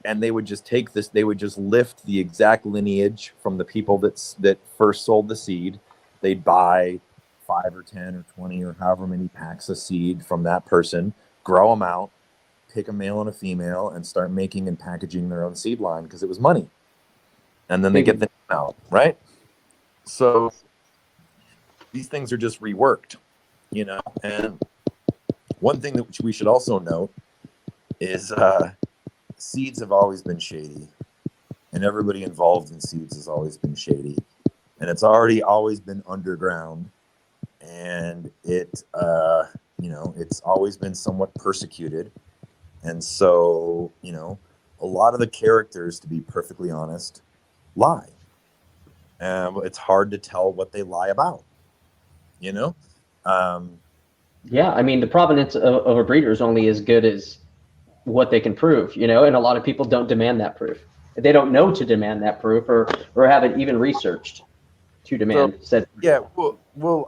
Speaker 2: And they would just take this, they would just lift the exact lineage from the people that first sold the seed. They'd buy 5 or 10 or 20 or however many packs of seed from that person, grow them out, pick a male and a female, and start making and packaging their own seed line because it was money. And then they get the name out, right? So these things are just reworked, And one thing that we should also note is seeds have always been shady, and everybody involved in seeds has always been shady, and it's always been underground, and it's always been somewhat persecuted. And so, a lot of the characters, to be perfectly honest, lie. It's hard to tell what they lie about,
Speaker 1: Yeah, I mean, the provenance of a breeder is only as good as what they can prove, and a lot of people don't demand that proof. They don't know to demand that proof, or haven't even researched to demand said.
Speaker 2: Yeah,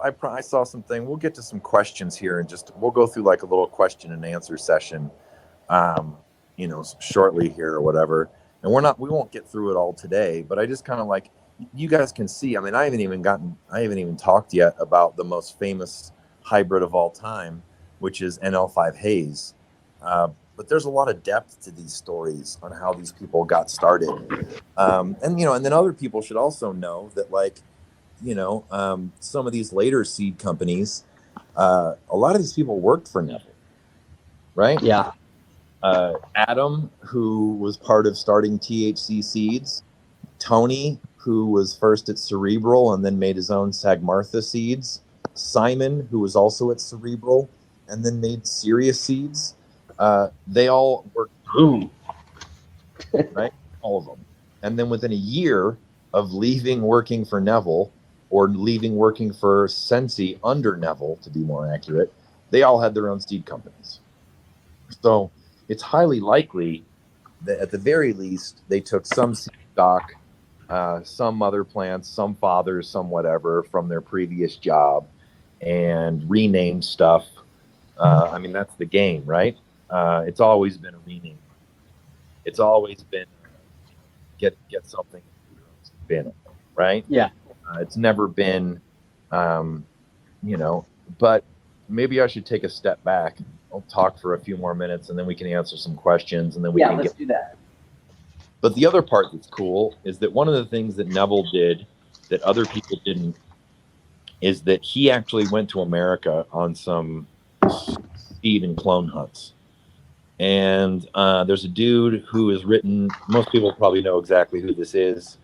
Speaker 2: I saw something. We'll get to some questions here, and we'll go through like a little question and answer session, shortly here or whatever. And we won't get through it all today, but I just kind of like, you guys can see. I mean, I haven't even talked yet about the most famous hybrid of all time, which is NL5 Haze. But there's a lot of depth to these stories on how these people got started. And then other people should also know that, like, some of these later seed companies, a lot of these people worked for Neville, right?
Speaker 1: Yeah.
Speaker 2: Adam, who was part of starting THC Seeds, Tony, who was first at Cerebral and then made his own Sagmartha Seeds, Simon, who was also at Cerebral and then made Sirius Seeds. They all worked,
Speaker 1: boom,
Speaker 2: right? All of them. And then within a year of leaving working for Neville, or leaving working for Sensi under Neville, to be more accurate, they all had their own seed companies. So it's highly likely that at the very least, they took some seed stock, some mother plants, some fathers, some whatever from their previous job, and renamed stuff. I mean, that's the game, right? It's always been a rename. It's always been get something bin, right?
Speaker 1: Yeah.
Speaker 2: It's never been, but maybe I should take a step back. I'll talk for a few more minutes, and then we can answer some questions, and then we can
Speaker 1: let's do that.
Speaker 2: But the other part that's cool is that one of the things that Neville did that other people didn't is that he actually went to America on some seed and clone hunts. And there's a dude who has written, most people probably know exactly who this is.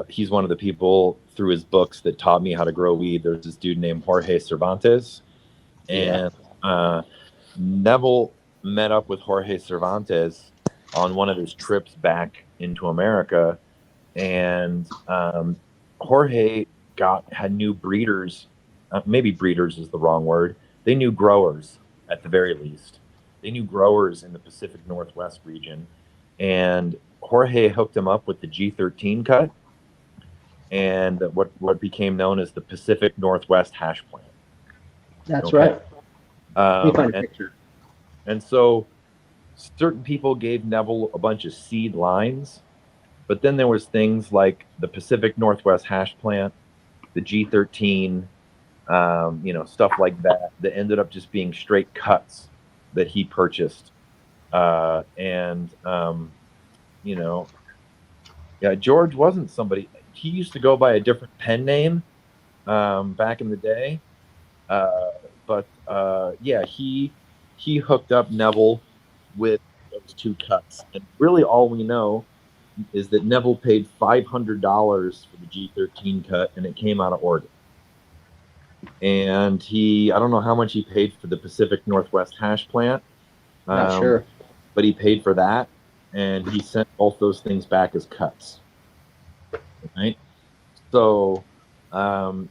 Speaker 2: He's one of the people through his books that taught me how to grow weed. There's this dude named Jorge Cervantes. And Neville met up with Jorge Cervantes on one of his trips back into America. And Jorge had new breeders. Maybe breeders is the wrong word. They knew growers at the very least. They knew growers in the Pacific Northwest region. And Jorge hooked him up with the G13 cut and what became known as the Pacific Northwest hash plant.
Speaker 1: That's right.
Speaker 2: Let me find a picture. And so certain people gave Neville a bunch of seed lines, but then there was things like the Pacific Northwest hash plant, the G13, stuff like that ended up just being straight cuts that he purchased. George wasn't somebody. He used to go by a different pen name back in the day. He hooked up Neville with those 2 cuts. And really all we know is that Neville paid $500 for the G13 cut, and it came out of Oregon. And I don't know how much he paid for the Pacific Northwest hash plant.
Speaker 1: Not sure.
Speaker 2: But he paid for that, and he sent both those things back as cuts. Right? So,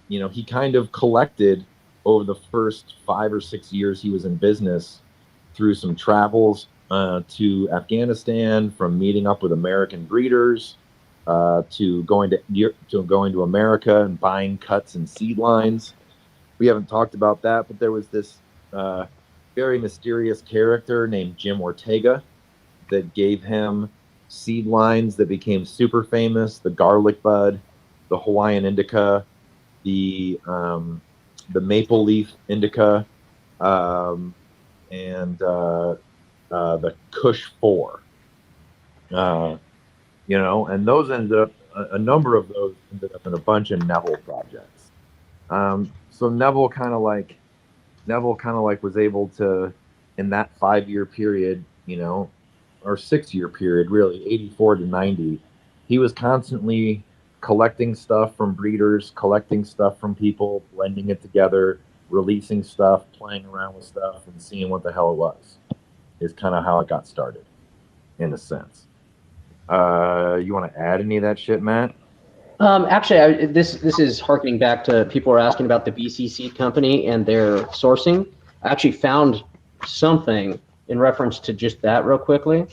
Speaker 2: he kind of collected over the first 5 or 6 years he was in business through some travels,
Speaker 3: to Afghanistan, from meeting up with American breeders, to going to America and buying cuts and seed lines. We haven't talked about that, but there was this very mysterious character named Jim Ortega that gave him seed lines that became super famous: the garlic bud, the Hawaiian indica, the maple leaf indica, and the Kush 4. And those ended up, a number of those ended up in a bunch of Neville projects. So Neville kind of like was able to, in that 5-year period, or 6-year period, really, 84 to 90, he was constantly collecting stuff from breeders, collecting stuff from people, blending it together, releasing stuff, playing around with stuff, and seeing what the hell it was. Is kind of how it got started, in a sense. You want to add any of that shit, Matt?
Speaker 1: Actually, this is harkening back to people were asking about the BCC company and their sourcing. I actually found something in reference to just that real quickly.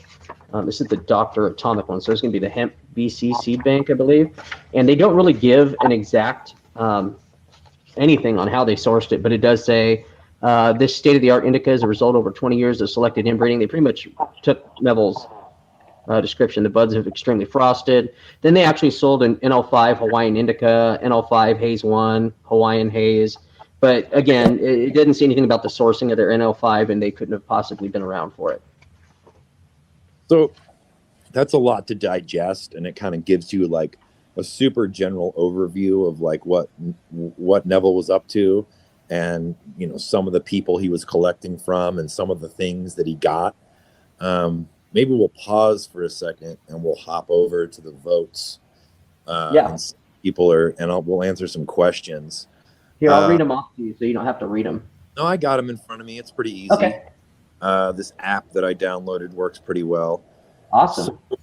Speaker 1: This is the Dr. Atomic one, so it's going to be the Hemp BC Seed Bank, I believe. And they don't really give an exact anything on how they sourced it, but it does say this state-of-the-art indica is a result over 20 years of selected inbreeding. They pretty much took Neville's description. The buds are extremely frosted. Then they actually sold an NL5 Hawaiian indica, NL5 Haze 1, Hawaiian Haze. But again, it didn't say anything about the sourcing of their NL5, and they couldn't have possibly been around for it.
Speaker 2: So that's a lot to digest, and it kind of gives you like a super general overview of like what Neville was up to, and some of the people he was collecting from, and some of the things that he got. Maybe we'll pause for a second and we'll hop over to the votes. And we'll answer some questions.
Speaker 1: Here, I'll read them off to you so you don't have to read them.
Speaker 2: No, I got them in front of me. It's pretty easy.
Speaker 1: Okay.
Speaker 2: This app that I downloaded works pretty well.
Speaker 1: Awesome.
Speaker 2: So,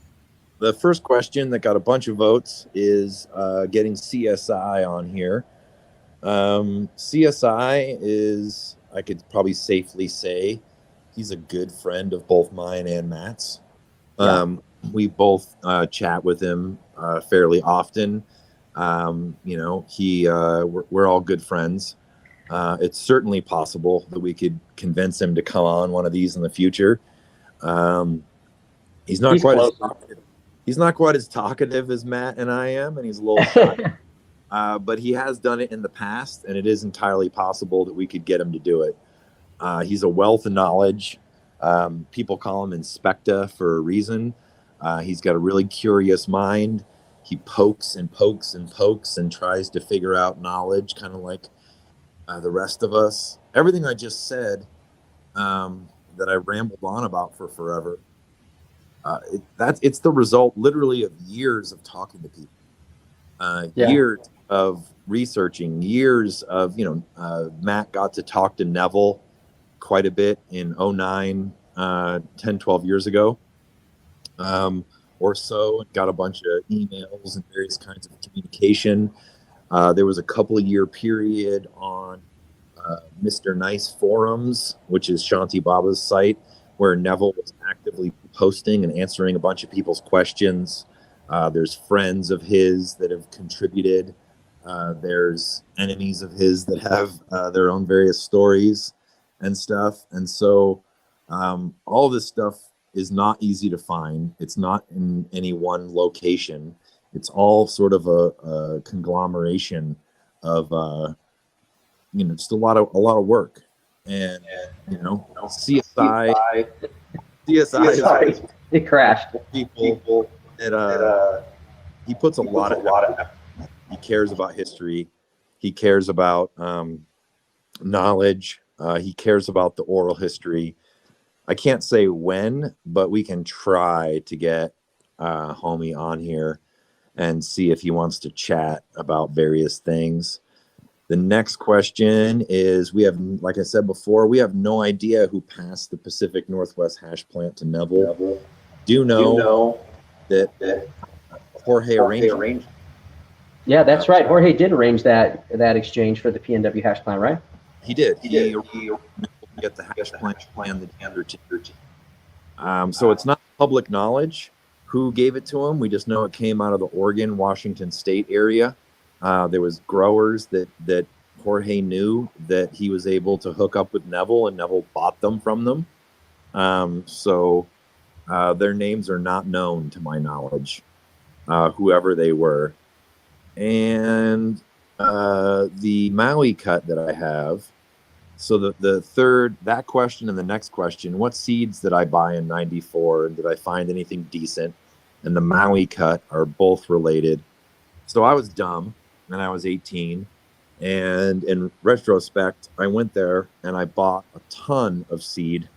Speaker 2: the first question that got a bunch of votes is getting CSI on here. CSI is, I could probably safely say, he's a good friend of both mine and Matt's. We both chat with him fairly often. We're all good friends. It's certainly possible that we could convince him to come on one of these in the future. He's not quite as talkative as Matt and I am, and he's a little shy. But he has done it in the past, and it is entirely possible that we could get him to do it. He's a wealth of knowledge. People call him Inspecta for a reason. He's got a really curious mind. He pokes and pokes and pokes and tries to figure out knowledge, kind of like the rest of us. Everything I just said that I rambled on about for forever, it's the result literally of years of talking to people, years of researching, years of, Matt got to talk to Neville quite a bit in 09, 10, 12 years ago or so, and got a bunch of emails and various kinds of communication. There was a couple of year period on Mr. Nice forums, which is Shanti Baba's site, where Neville was actively posting and answering a bunch of people's questions. There's friends of his that have contributed. There's enemies of his that have their own various stories and stuff. And so all this stuff is not easy to find. It's not in any one location. It's all sort of a conglomeration of just a lot of work. And CSI
Speaker 1: it crashed.
Speaker 2: People that he puts a lot of effort. He cares about history. He cares about knowledge. He cares about the oral history. I can't say when, but we can try to get homie on here and see if he wants to chat about various things. The next question is, we have, like I said before, we have no idea who passed the Pacific Northwest hash plant to Neville. Do know that Jorge arranged.
Speaker 1: Yeah, that's right. Jorge did arrange that exchange for the PNW hash plant, right?
Speaker 2: He did. He get the hash plant plan the other two. So it's not public knowledge who gave it to him. We just know it came out of the Oregon, Washington State area. There was growers that Jorge knew that he was able to hook up with Neville, and Neville bought them from them. So their names are not known to my knowledge, whoever they were. And the Maui cut that I have. So the third, that question and the next question, what seeds did I buy in 94 and did I find anything decent? And the Maui cut are both related. So I was dumb and I was 18. And in retrospect, I went there and I bought a ton of seed.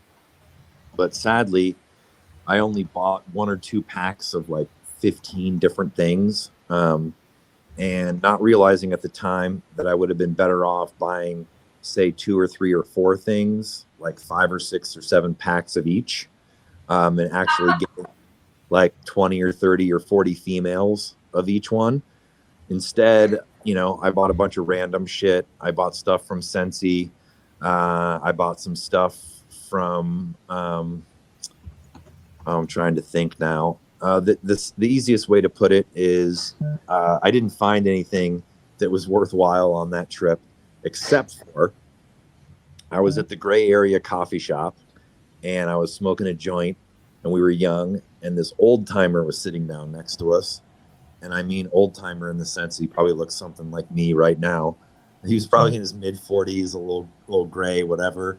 Speaker 2: But sadly, I only bought 1 or 2 packs of like 15 different things. And not realizing at the time that I would have been better off buying, say, 2 or 3 or 4 things, like 5 or 6 or 7 packs of each, and actually get like 20 or 30 or 40 females of each one. Instead, I bought a bunch of random shit. I bought stuff from Sensi. I bought some stuff from, I'm trying to think now. The easiest way to put it is I didn't find anything that was worthwhile on that trip, except for I was at the Gray Area coffee shop and I was smoking a joint, and we were young, and this old timer was sitting down next to us. And I mean old timer in the sense he probably looks something like me right now. He was probably in his mid 40s, a little gray, whatever.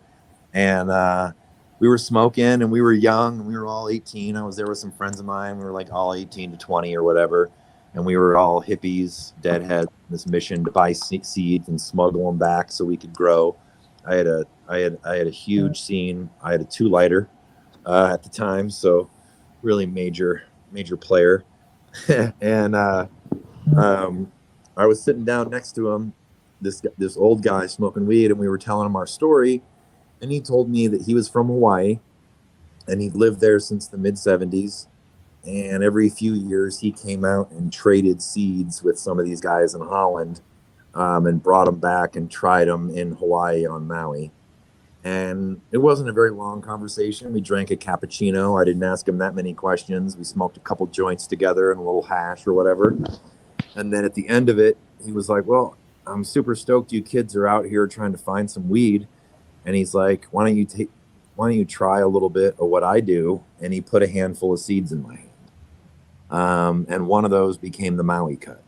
Speaker 2: And we were smoking and we were young and we were all 18. I was there with some friends of mine. We were like all 18 to 20 or whatever. And we were all hippies, deadheads, this mission to buy seeds and smuggle them back so we could grow. I had a huge scene. I had a 2-lighter at the time, so really major player. And I was sitting down next to him, this old guy smoking weed, and we were telling him our story. And he told me that he was from Hawaii and he'd lived there since the mid 70s. And every few years he came out and traded seeds with some of these guys in Holland, and brought them back and tried them in Hawaii on Maui. And it wasn't a very long conversation. We drank a cappuccino. I didn't ask him that many questions. We smoked a couple joints together and a little hash or whatever. And then at the end of it, he was like, well, I'm super stoked you kids are out here trying to find some weed. And he's like, why don't you try a little bit of what I do? And he put a handful of seeds in my hand. And one of those became the Maui cut.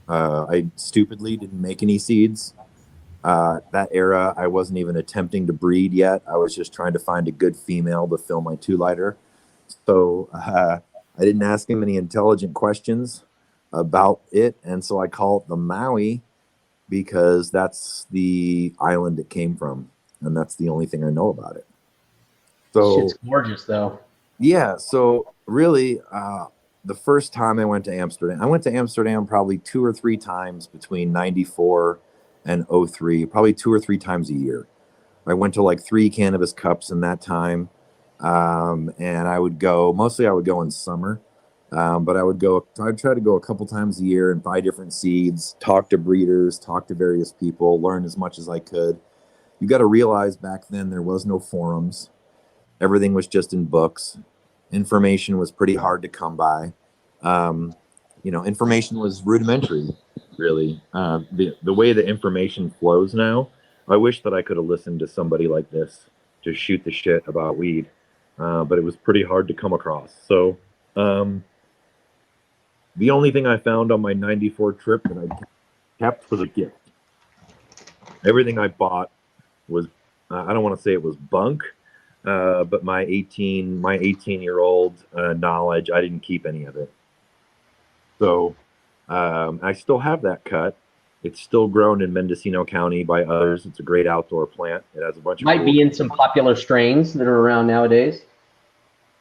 Speaker 2: I stupidly didn't make any seeds. That era, I wasn't even attempting to breed yet. I was just trying to find a good female to fill my 2-lighter. So I didn't ask him any intelligent questions about it. And so I call it the Maui because that's the island it came from. And that's the only thing I know about it. So
Speaker 1: Shit's gorgeous, though.
Speaker 2: Yeah. So really, the first time I went to Amsterdam probably 2 or 3 times between 94 and 03, probably 2 or 3 times a year. I went to like 3 cannabis cups in that time. And I would go in summer. But I'd try to go a couple times a year and buy different seeds, talk to breeders, talk to various people, learn as much as I could. You got to realize back then there was no forums. Everything was just in books. Information was pretty hard to come by. Information was rudimentary, really. The way the information flows now, I wish that I could have listened to somebody like this to shoot the shit about weed. But it was pretty hard to come across. So the only thing I found on my 94 trip that I kept was a gift. Everything I bought was, I don't want to say it was bunk, but my 18-year-old knowledge, I didn't keep any of it. So I still have that cut. It's still grown in Mendocino County by others. It's a great outdoor plant. It has a bunch of
Speaker 1: Might be in some popular strains that are around nowadays.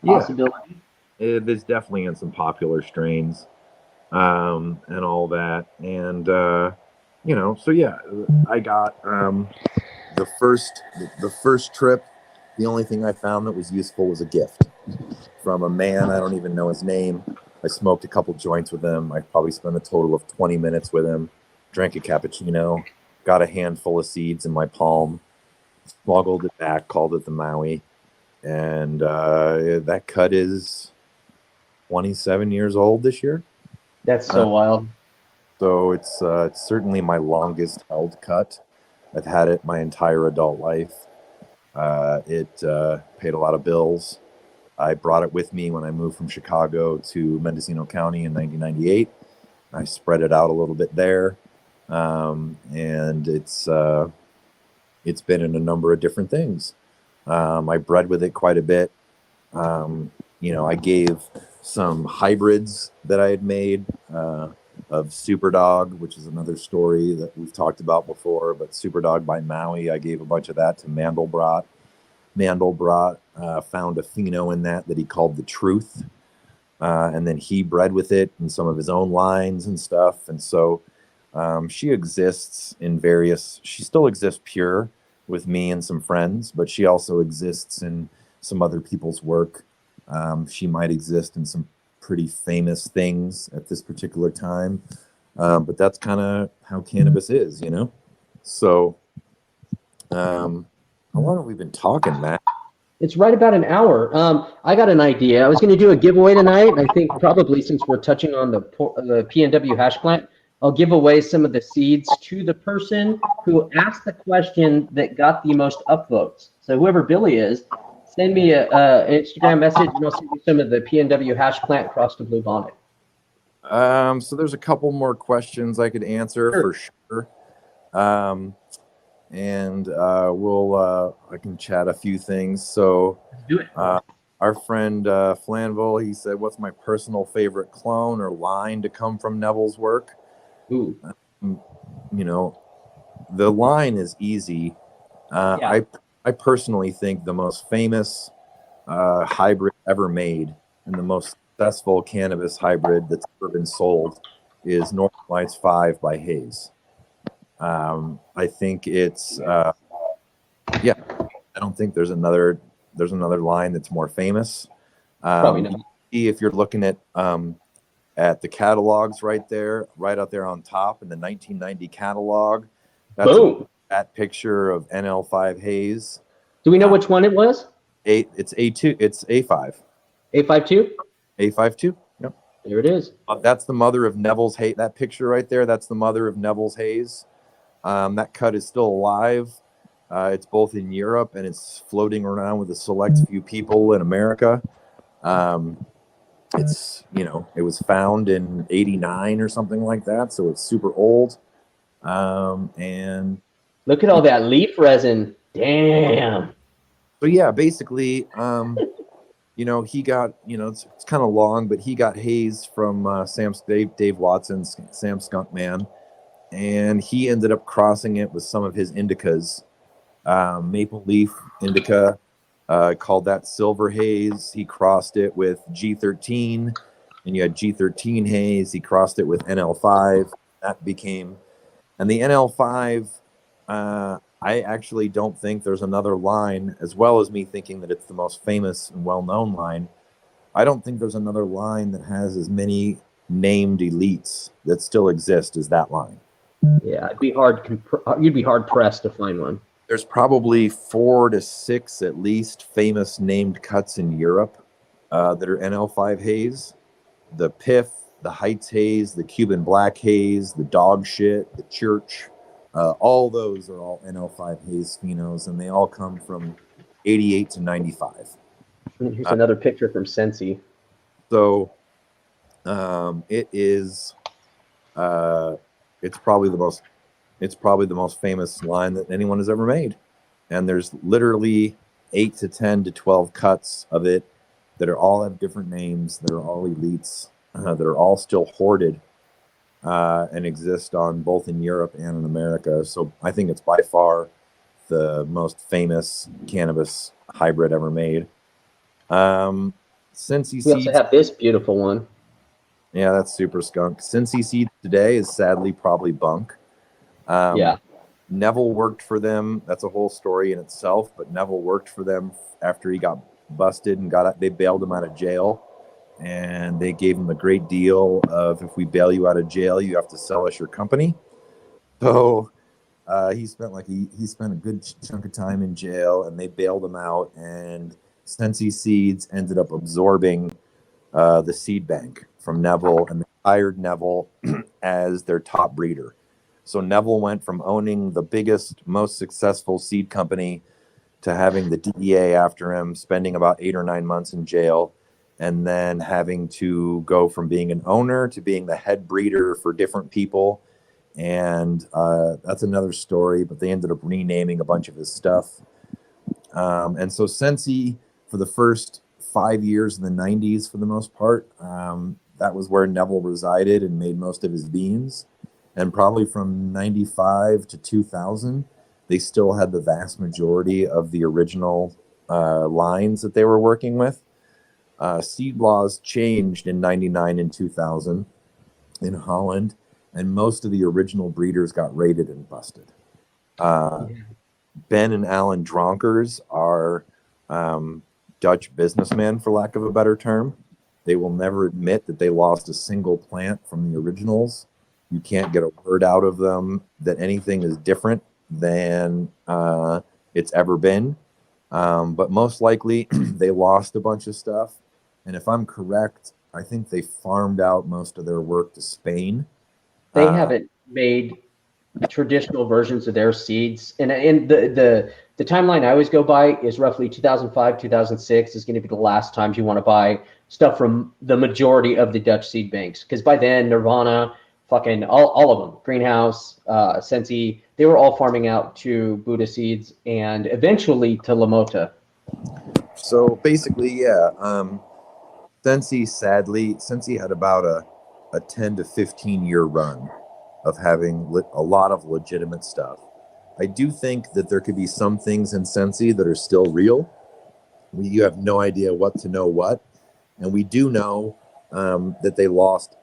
Speaker 1: Possibility.
Speaker 2: There's definitely in some popular strains, and all that. And so yeah, I got the first trip. The only thing I found that was useful was a gift from a man. I don't even know his name. I smoked a couple joints with him. I probably spent a total of 20 minutes with him. Drank a cappuccino, got a handful of seeds in my palm, smuggled it back, called it the Maui. and that cut is 27 years old this year.
Speaker 1: That's so wild.
Speaker 2: So it's certainly my longest held cut. I've had it my entire adult life. It paid a lot of bills. I brought it with me when I moved from Chicago to Mendocino County in 1998. I spread it out a little bit there, and it's been in a number of different things. I bred with it quite a bit. I gave some hybrids that I had made of Superdog, which is another story that we've talked about before, but Superdog by Maui, I gave a bunch of that to Mandelbrot. Mandelbrot found a pheno in that he called the Truth, and then he bred with it in some of his own lines and stuff. And so she exists in various, she still exists pure with me and some friends, but she also exists in some other people's work. She might exist in some pretty famous things at this particular time, but that's kind of how cannabis is, So, how long have we been talking, Matt?
Speaker 1: It's right about an hour. I got an idea. I was going to do a giveaway tonight. I think probably since we're touching on the PNW hash plant, I'll give away some of the seeds to the person who asked the question that got the most upvotes. So whoever Billy is, send me an Instagram message, and I'll send you some of the PNW hash plant crossed to Blue Bonnet.
Speaker 2: So there's a couple more questions I could answer for sure. And I can chat a few things. So
Speaker 1: Let's do it.
Speaker 2: Our friend Flanville, he said, "What's my personal favorite clone or line to come from Neville's work?"
Speaker 1: Ooh.
Speaker 2: The line is easy.
Speaker 1: Yeah.
Speaker 2: I personally think the most famous hybrid ever made and the most successful cannabis hybrid that's ever been sold is Northern Lights 5 by Hayes. I think it's I don't think there's another line that's more famous.
Speaker 1: Probably not.
Speaker 2: If you're looking at the catalogs right out there on top in the 1990 catalog, that's that picture of NL5 Hayes.
Speaker 1: Do we know which one it was?
Speaker 2: It's A2. It's A5.
Speaker 1: A52?
Speaker 2: A52. Yep.
Speaker 1: There it is.
Speaker 2: That's the mother of Neville's Hayes. That picture right there, that's the mother of Neville's Hayes. That cut is still alive. It's both in Europe and it's floating around with a select few people in America. It was found in '89 or something like that, so it's super old. And
Speaker 1: look at all that leaf resin. Damn.
Speaker 2: So yeah, basically, he got, it's kind of long, but he got Hayes from Dave Watson's Sam Skunk Man, and he ended up crossing it with some of his indicas, Maple Leaf Indica, called that Silver Haze. He crossed it with G13, and you had G13 Haze. He crossed it with NL5. And the NL5, I actually don't think there's another line, as well as me thinking that it's the most famous and well-known line. I don't think there's another line that has as many named elites that still exist as that line.
Speaker 1: Yeah, you'd be hard pressed to find one.
Speaker 2: There's probably 4 to 6 at least famous named cuts in Europe that are NL5 Haze. The Piff, the Heights Haze, the Cuban Black Haze, the Dog Shit, the Church. All those are all NL5 Haze phenos, and they all come from 88 to 95.
Speaker 1: Here's another picture from Sensi.
Speaker 2: So it is. It's probably the most famous line that anyone has ever made, and there's literally 8 to 10 to 12 cuts of it that are all have different names, that are all elites, that are all still hoarded. And exist on both in Europe and in America. So I think it's by far the most famous cannabis hybrid ever made.
Speaker 1: We also have this beautiful one.
Speaker 2: Yeah, that's Super Skunk. Cincy Seed today is sadly probably bunk. Neville worked for them. That's a whole story in itself, but Neville worked for them after he got busted and they bailed him out of jail. And they gave him a great deal of, if we bail you out of jail, you have to sell us your company. So he spent a good chunk of time in jail, and they bailed him out, and Sensi Seeds ended up absorbing the seed bank from Neville, and they hired Neville as their top breeder. So Neville went from owning the biggest, most successful seed company to having the DEA after him, spending about 8 or 9 months in jail, and then having to go from being an owner to being the head breeder for different people. And that's another story, but they ended up renaming a bunch of his stuff. And so Sensi, for the first 5 years in the 90s, for the most part, that was where Neville resided and made most of his beans. And probably from 95 to 2000, they still had the vast majority of the original lines that they were working with. Seed laws changed in 99 and 2000 in Holland, and most of the original breeders got raided and busted. Ben and Alan Dronkers are Dutch businessmen, for lack of a better term. They will never admit that they lost a single plant from the originals. You can't get a word out of them that anything is different than it's ever been. But most likely, they lost a bunch of stuff. And if I'm correct, I think they farmed out most of their work to Spain.
Speaker 1: They haven't made traditional versions of their seeds, and the timeline I always go by is roughly 2005, 2006 is going to be the last times you want to buy stuff from the majority of the Dutch seed banks, because by then Nirvana, fucking all of them, Greenhouse, Sensi, they were all farming out to Buddha Seeds and eventually to Lamota.
Speaker 2: So basically, yeah, Sensi had about a 10 to 15 year run of having a lot of legitimate stuff. I do think that there could be some things in Sensi that are still real. You have no idea what to know what. And we do know that they lost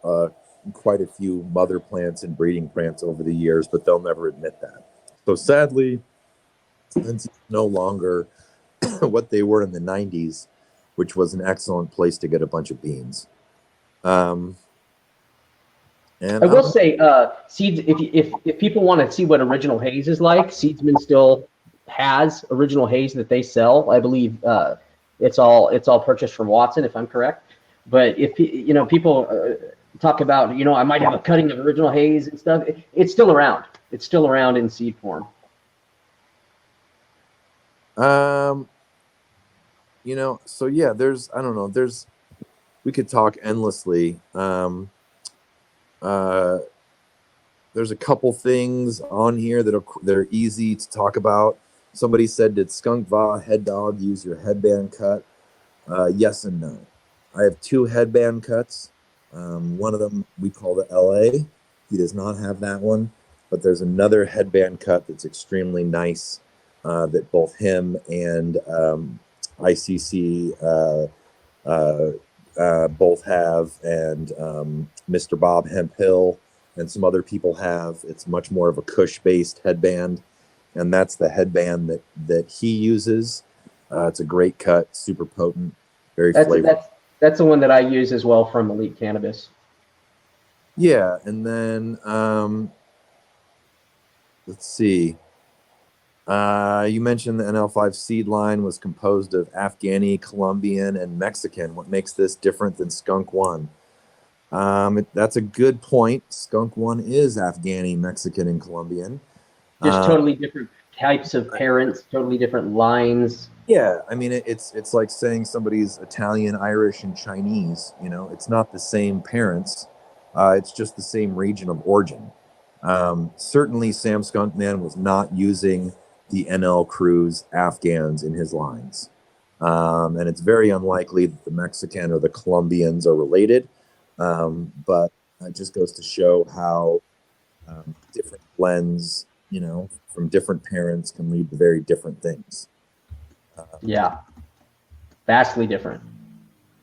Speaker 2: quite a few mother plants and breeding plants over the years, but they'll never admit that. So sadly, Sensi is no longer what they were in the 90s, which was an excellent place to get a bunch of beans. And
Speaker 1: I will say, Seeds, if people want to see what original haze is like, Seedsman still has original haze that they sell. I believe it's all purchased from Watson, if I'm correct. But if people talk about, I might have a cutting of original haze and stuff, it's still around. It's still around in seed form.
Speaker 2: So yeah, we could talk endlessly. There's a couple things on here that are easy to talk about. Somebody said, did Skunk Va Head Dog use your headband cut? Yes and no. I have 2 headband cuts. One of them we call the LA. He does not have that one, but there's another headband cut that's extremely nice that both him and ICC both have, and Mr. Bob Hemphill and some other people have. It's much more of a Kush-based headband, and that's the headband that he uses. It's a great cut, super potent, very flavorful.
Speaker 1: That's the one that I use as well from Elite Cannabis.
Speaker 2: Yeah, and then let's see. You mentioned the NL5 seed line was composed of Afghani, Colombian, and Mexican. What makes this different than Skunk One? That's a good point. Skunk One is Afghani, Mexican, and Colombian.
Speaker 1: Just totally different types of parents, totally different lines.
Speaker 2: Yeah, I mean, it's like saying somebody's Italian, Irish, and Chinese. It's not the same parents. It's just the same region of origin. Certainly, Sam Skunkman was not using the NL Cruz Afghans in his lines. And it's very unlikely that the Mexican or the Colombians are related. But it just goes to show how different blends, from different parents can lead to very different things.
Speaker 1: Yeah. Vastly different.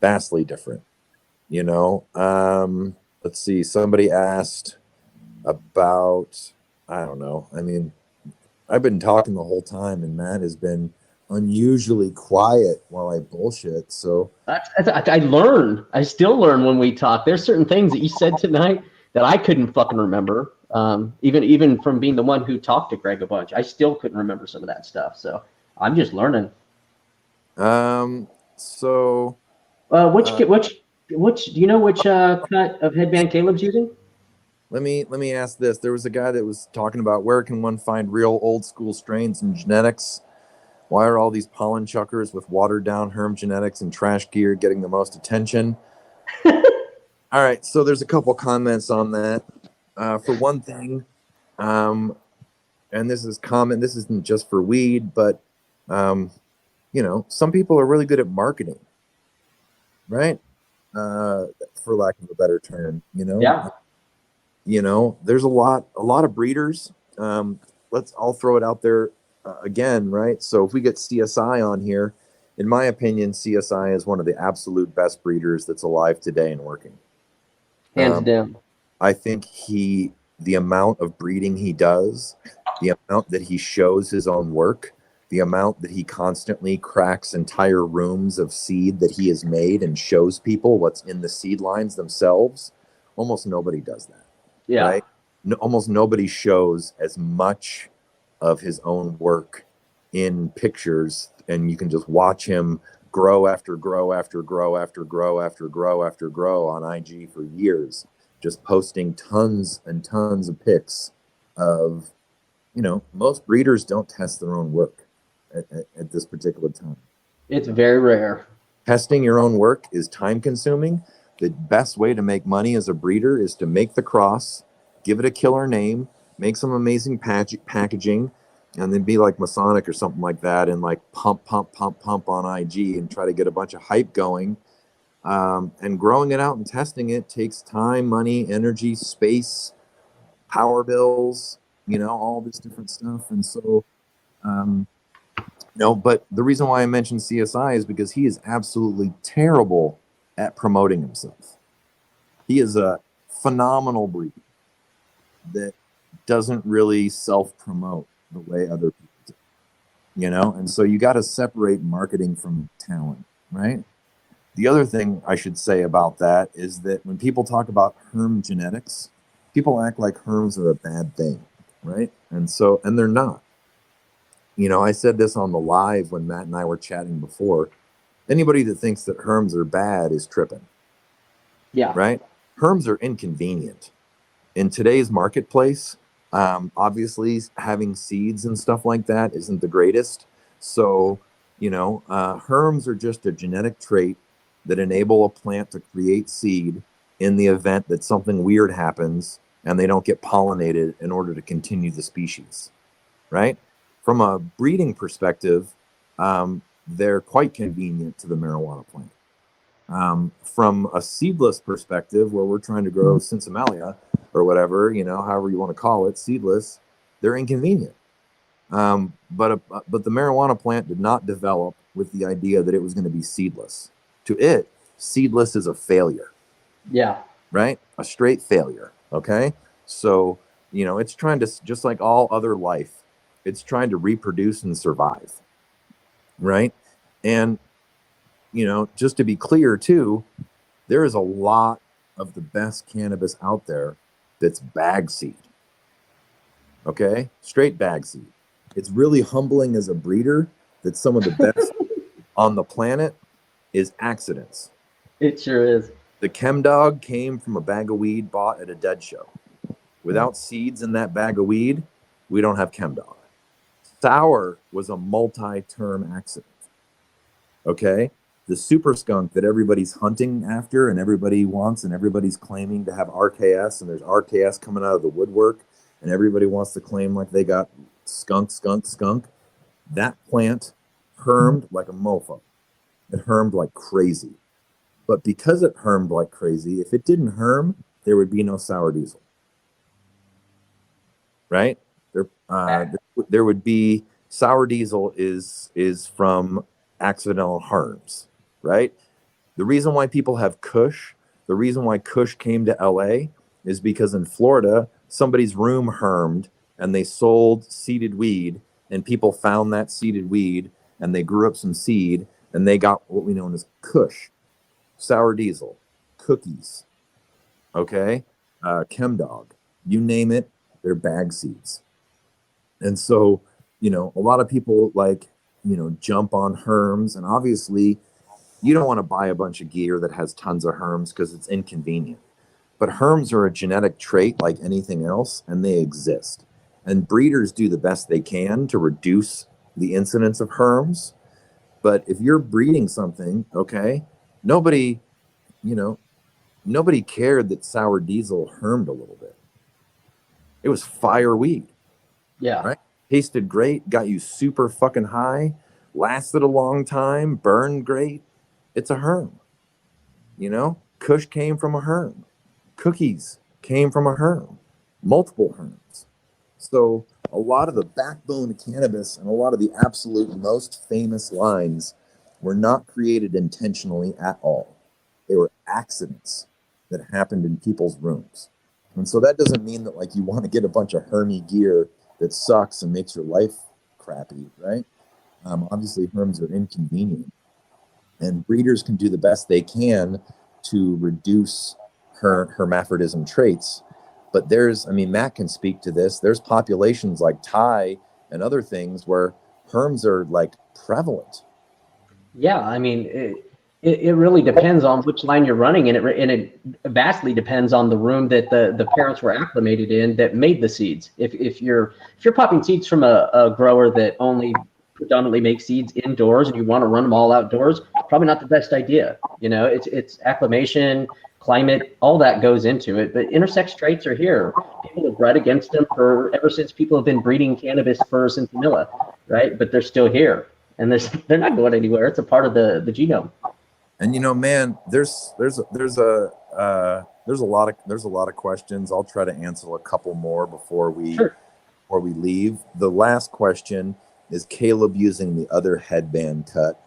Speaker 2: Vastly different. Let's see. Somebody asked about, I don't know. I mean, I've been talking the whole time, and Matt has been unusually quiet while I bullshit. So
Speaker 1: I learn. I still learn when we talk. There's certain things that you said tonight that I couldn't fucking remember. Even from being the one who talked to Greg a bunch, I still couldn't remember some of that stuff. So I'm just learning.
Speaker 2: So
Speaker 1: Which
Speaker 2: uh,
Speaker 1: which do you know which cut of headband Caleb's using?
Speaker 2: let me ask this. There was a guy that was talking about where can one find real old school strains and genetics. Why are all these pollen chuckers with watered down herm genetics and trash gear getting the most attention? All right, so there's a couple comments on that. For one thing, um, and this is common. This isn't just for weed, but um, some people are really good at marketing, right? Uh, for lack of a better term,
Speaker 1: Yeah.
Speaker 2: there's a lot of breeders. I'll throw it out there again, right? So if we get CSI on here, in my opinion, CSI is one of the absolute best breeders that's alive today and working.
Speaker 1: Hands
Speaker 2: Um,
Speaker 1: down.
Speaker 2: I think the amount of breeding he does, the amount that he shows his own work, the amount that he constantly cracks entire rooms of seed that he has made and shows people what's in the seed lines themselves, almost nobody does that,
Speaker 1: Yeah.
Speaker 2: right? No, almost nobody shows as much of his own work in pictures, and you can just watch him grow after grow after grow after grow after grow after grow on IG for years, just posting tons and tons of pics of, most breeders don't test their own work at this particular time.
Speaker 1: It's very rare.
Speaker 2: Testing your own work is time consuming. The best way to make money as a breeder is to make the cross, give it a killer name, make some amazing packaging, and then be like Masonic or something like that and like pump, pump, pump, pump on IG and try to get a bunch of hype going. And growing it out and testing it takes time, money, energy, space, power bills, all this different stuff. And so, um, but the reason why I mentioned CSI is because he is absolutely terrible at promoting himself. He is a phenomenal breeder that doesn't really self-promote the way other people do, and so you got to separate marketing from talent, right? The other thing I should say about that is that when people talk about herm genetics, people act like herms are a bad thing, right? And they're not. I said this on the live when Matt and I were chatting before. Anybody that thinks that herms are bad is tripping,
Speaker 1: Yeah.
Speaker 2: right? Herms are inconvenient in today's marketplace. Obviously, having seeds and stuff like that isn't the greatest. So, herms are just a genetic trait that enable a plant to create seed in the event that something weird happens and they don't get pollinated in order to continue the species, right? From a breeding perspective, they're quite convenient to the marijuana plant. From a seedless perspective, where we're trying to grow Sinsemilla or whatever, however you want to call it, seedless, they're inconvenient. But the marijuana plant did not develop with the idea that it was going to be seedless. To it, seedless is a failure.
Speaker 1: Yeah.
Speaker 2: Right? A straight failure. Okay? So, it's trying to, just like all other life, it's trying to reproduce and survive. Right? And, just to be clear too, there is a lot of the best cannabis out there that's bag seed. Okay? Straight bag seed. It's really humbling as a breeder that some of the best on the planet is accidents.
Speaker 1: It sure is.
Speaker 2: The Chem Dog came from a bag of weed bought at a dead show. Without seeds in that bag of weed, we don't have Chem Dog. Sour was a multi-term accident. Okay? The super skunk that everybody's hunting after and everybody wants and everybody's claiming to have RKS, and there's RKS coming out of the woodwork and everybody wants to claim like they got skunk, skunk, skunk. That plant hermed like a mofo. It hermed like crazy. But because it hermed like crazy, if it didn't herm, there would be no sour diesel. Right? There would be sour diesel is from accidental herms, right? The reason why people have Kush, the reason why Kush came to LA is because in Florida, somebody's room hermed and they sold seeded weed, and people found that seeded weed and they grew up some seed and they got what we know as Kush, sour diesel, cookies, okay, Chem Dog, you name it, they're bag seeds. And so, a lot of people like jump on herms. And obviously, you don't want to buy a bunch of gear that has tons of herms because it's inconvenient. But herms are a genetic trait like anything else, and they exist. And breeders do the best they can to reduce the incidence of herms. But if you're breeding something, okay, nobody, nobody cared that sour diesel hermed a little bit. It was fire weed.
Speaker 1: Yeah.
Speaker 2: Right? Tasted great, got you super fucking high, lasted a long time, burned great. It's a herm. Kush came from a herm. Cookies came from a herm. Multiple herms. So a lot of the backbone of cannabis and a lot of the absolute most famous lines were not created intentionally at all. They were accidents that happened in people's rooms. And so that doesn't mean that like you want to get a bunch of hermy gear that sucks and makes your life crappy, right? Obviously, herms are inconvenient, and breeders can do the best they can to reduce hermaphrodism traits. But Matt can speak to this. There's populations like Thai and other things where herms are like prevalent.
Speaker 1: Yeah, I mean, it really depends on which line you're running, and it vastly depends on the room that the parents were acclimated in that made the seeds. If you're popping seeds from a grower that only predominantly makes seeds indoors and you want to run them all outdoors, probably not the best idea. It's acclimation, climate, all that goes into it. But intersex traits are here. People have bred against them ever since people have been breeding cannabis for since vanilla, right? But they're still here, and they're not going anywhere. It's a part of the genome.
Speaker 2: And man, there's a lot of questions. I'll try to answer a couple more before we leave. The last question is Caleb using the other headband cut.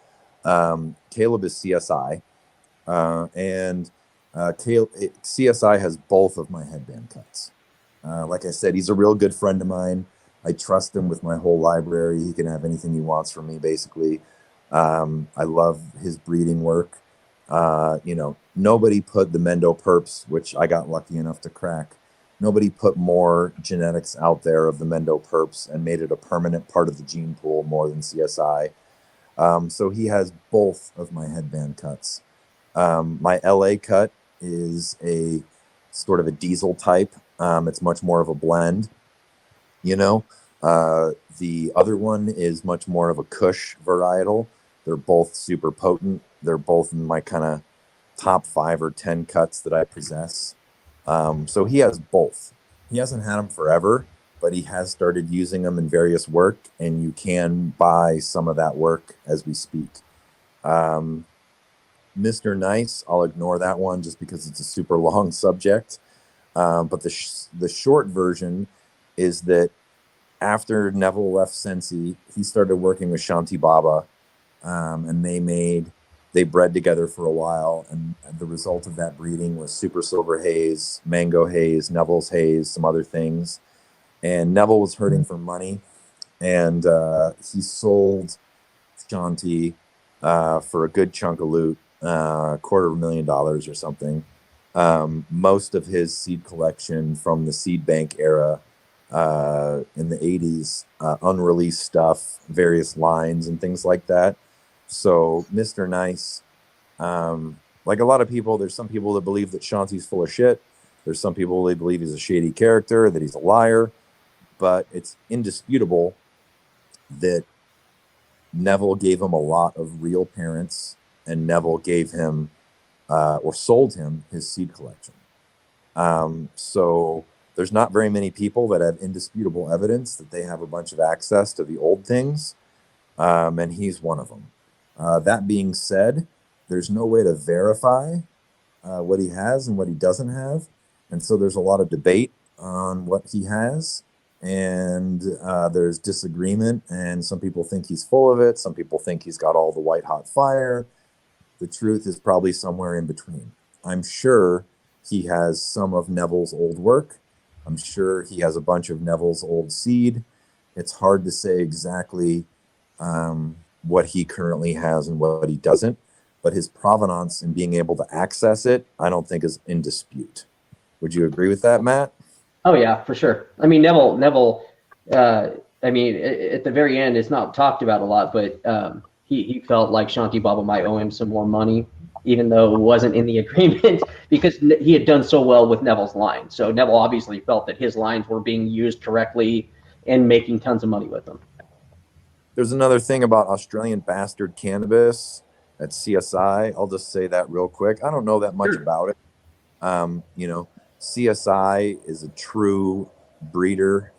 Speaker 2: Caleb is CSI, and CSI has both of my headband cuts. Like I said, he's a real good friend of mine. I trust him with my whole library. He can have anything he wants from me, basically. I love his breeding work. Nobody put the Mendo Perps, which I got lucky enough to crack. Nobody put more genetics out there of the Mendo Perps and made it a permanent part of the gene pool more than CSI. So he has both of my headband cuts. My LA cut is a sort of a diesel type. It's much more of a blend, the other one is much more of a Kush varietal. They're both super potent. They're both in my kind of top 5 or 10 cuts that I possess. So he has both. He hasn't had them forever, but he has started using them in various work, and you can buy some of that work as we speak. Mr. Nice, I'll ignore that one just because it's a super long subject. But the short version is that after Neville left Sensi, he started working with Shanti Baba, and they bred together for a while, and the result of that breeding was Super Silver Haze, Mango Haze, Neville's Haze, some other things. And Neville was hurting for money, and he sold Shanti for a good chunk of loot, $250,000 or something. Most of his seed collection from the seed bank era in the 80s, unreleased stuff, various lines and things like that. So Mr. Nice, like a lot of people, there's some people that believe that Shanti's full of shit. There's some people that believe he's a shady character, that he's a liar. But it's indisputable that Neville gave him a lot of real parents, and Neville gave him or sold him his seed collection. So there's not very many people that have indisputable evidence that they have a bunch of access to the old things, and he's one of them. That being said, there's no way to verify what he has and what he doesn't have, and so there's a lot of debate on what he has, and there's disagreement, and some people think he's full of it, some people think he's got all the white hot fire. The truth is probably somewhere in between. I'm sure he has some of Neville's old work. I'm sure he has a bunch of Neville's old seed. It's hard to say exactly what he currently has and what he doesn't, but his provenance and being able to access it, I don't think is in dispute. Would you agree with that, Matt?
Speaker 1: Oh yeah, for sure. I mean, Neville I mean, at the very end, it's not talked about a lot, but he felt like Shanti Baba might owe him some more money, even though it wasn't in the agreement, because he had done so well with Neville's lines. So Neville obviously felt that his lines were being used correctly and making tons of money with them.
Speaker 2: There's another thing about Australian bastard cannabis at CSI. I'll just say that real quick. I don't know that much about it. CSI is a true breeder.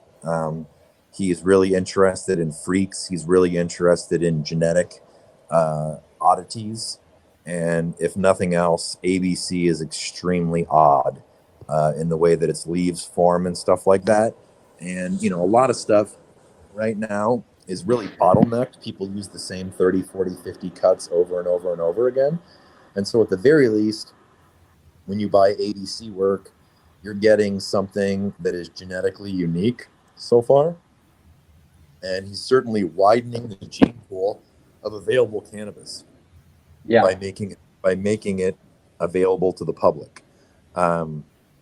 Speaker 2: He's really interested in freaks. He's really interested in genetic oddities. And if nothing else, ABC is extremely odd in the way that its leaves form and stuff like that. And, a lot of stuff right now is really bottlenecked. People use the same 30, 40, 50 cuts over and over and over again. And so at the very least, when you buy ABC work, you're getting something that is genetically unique so far. And he's certainly widening the gene pool of available cannabis by making it available to the public.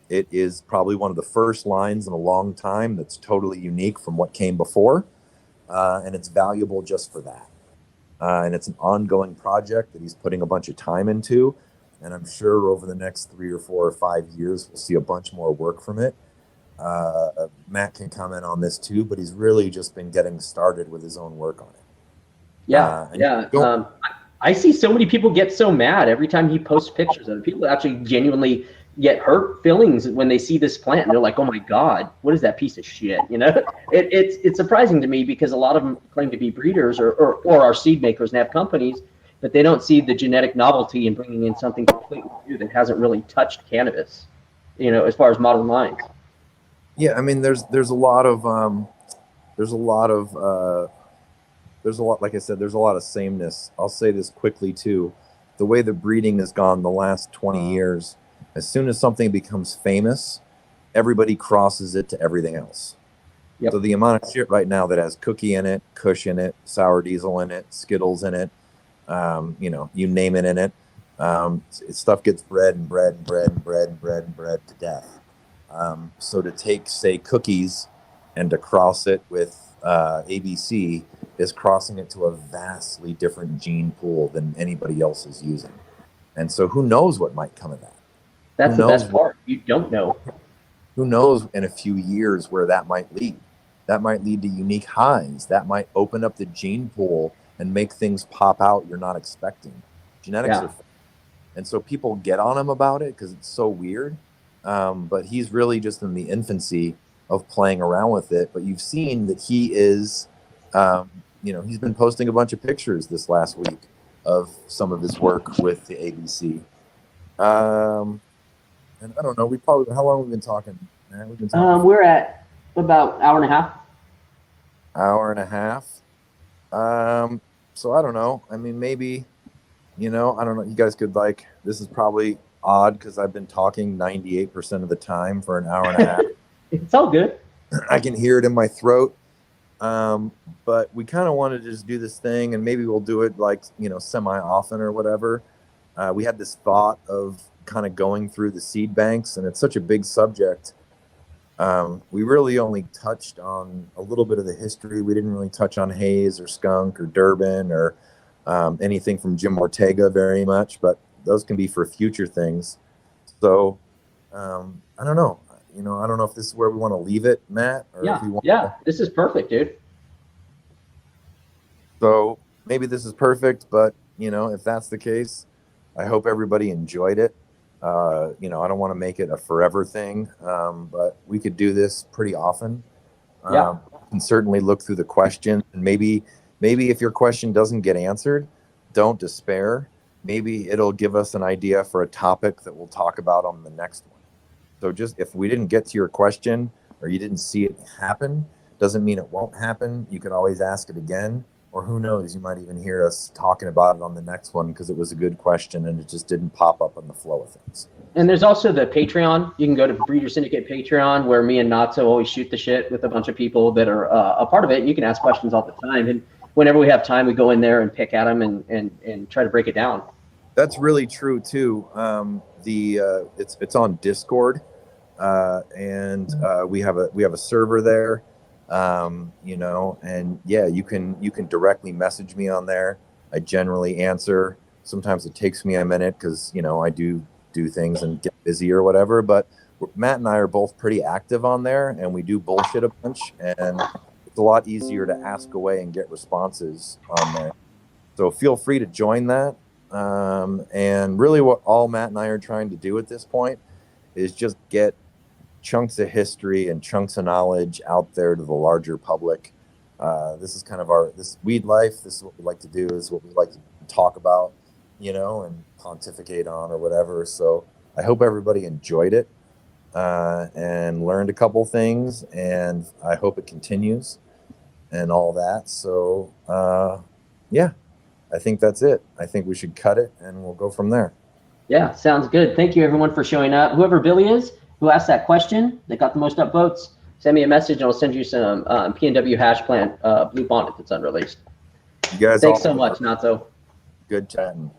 Speaker 2: It is probably one of the first lines in a long time that's totally unique from what came before. And it's valuable just for that. And it's an ongoing project that he's putting a bunch of time into. And I'm sure over the next 3 or 4 or 5 years, we'll see a bunch more work from it. Matt can comment on this too, but he's really just been getting started with his own work on it.
Speaker 1: I see so many people get so mad every time he posts pictures of it. People actually genuinely get hurt feelings when they see this plant, and they're like, "Oh my God, what is that piece of shit?" It's surprising to me because a lot of them claim to be breeders or are seed makers and have companies, but they don't see the genetic novelty in bringing in something completely new that hasn't really touched cannabis, as far as modern lines.
Speaker 2: Yeah, I mean, there's a lot, like I said, there's a lot of sameness. I'll say this quickly too. The way the breeding has gone the last 20 years, as soon as something becomes famous, everybody crosses it to everything else. Yep. So the amount of shit right now that has Cookie in it, Kush in it, Sour Diesel in it, Skittles in it, you name it in it. Stuff gets bred to death. So to take, say, Cookies and to cross it with ABC is crossing it to a vastly different gene pool than anybody else is using. And so who knows what might come of that?
Speaker 1: That's the best part. You don't know.
Speaker 2: Who knows in a few years where that might lead? That might lead to unique highs. That might open up the gene pool and make things pop out you're not expecting. Genetics are fun. And so people get on him about it because it's so weird. But he's really just in the infancy of playing around with it. But you've seen that he is, he's been posting a bunch of pictures this last week of some of his work with the ABC. And I don't know, how long have we been talking?
Speaker 1: We're at about an hour and a half.
Speaker 2: Hour and a half. So I don't know. I mean, maybe, I don't know. You guys could this is probably odd because I've been talking 98% of the time for an hour and a half.
Speaker 1: It's all good.
Speaker 2: I can hear it in my throat. But we kind of wanted to just do this thing, and maybe we'll do it semi-often or whatever. We had this thought of kind of going through the seed banks, and it's such a big subject. We really only touched on a little bit of the history. We didn't really touch on Hayes or Skunk or Durbin or anything from Jim Ortega very much, but those can be for future things. So I don't know. I don't know if this is where we want to leave it, Matt. Or if we want
Speaker 1: this is perfect, dude.
Speaker 2: So maybe this is perfect, but if that's the case, I hope everybody enjoyed it. I don't want to make it a forever thing, but we could do this pretty often. You can certainly look through the question, and maybe if your question doesn't get answered, don't despair. Maybe it'll give us an idea for a topic that we'll talk about on the next one. So just if we didn't get to your question or you didn't see it happen, doesn't mean it won't happen. You can always ask it again. Or who knows, you might even hear us talking about it on the next one because it was a good question and it just didn't pop up on the flow of things.
Speaker 1: And there's also the Patreon. You can go to Breeder Syndicate Patreon, where me and Natso always shoot the shit with a bunch of people that are a part of it. You can ask questions all the time. And whenever we have time, we go in there and pick at them and try to break it down.
Speaker 2: That's really true, too. It's on Discord, and we have a server there. You know, and yeah, you can directly message me on there. I generally answer. Sometimes it takes me a minute because, you know, I do things and get busy or whatever, but Matt and I are both pretty active on there, and we do bullshit a bunch, and it's a lot easier to ask away and get responses on there. So feel free to join that. And really what all Matt and I are trying to do at this point is just get chunks of history and chunks of knowledge out there to the larger public. This is kind of this weed life. This is what we like to do, is what we like to talk about, you know, and pontificate on or whatever. So I hope everybody enjoyed it and learned a couple things, and I hope it continues and all that. So yeah, I think that's it. I think we should cut it and we'll go from there.
Speaker 1: Yeah, sounds good. Thank you everyone for showing up. Whoever Billy is, who asked that question, that got the most upvotes, send me a message and I'll send you some PNW hash plant Blue Bonnet that's unreleased.
Speaker 2: You guys,
Speaker 1: thanks so much, Natso.
Speaker 2: Good chatting.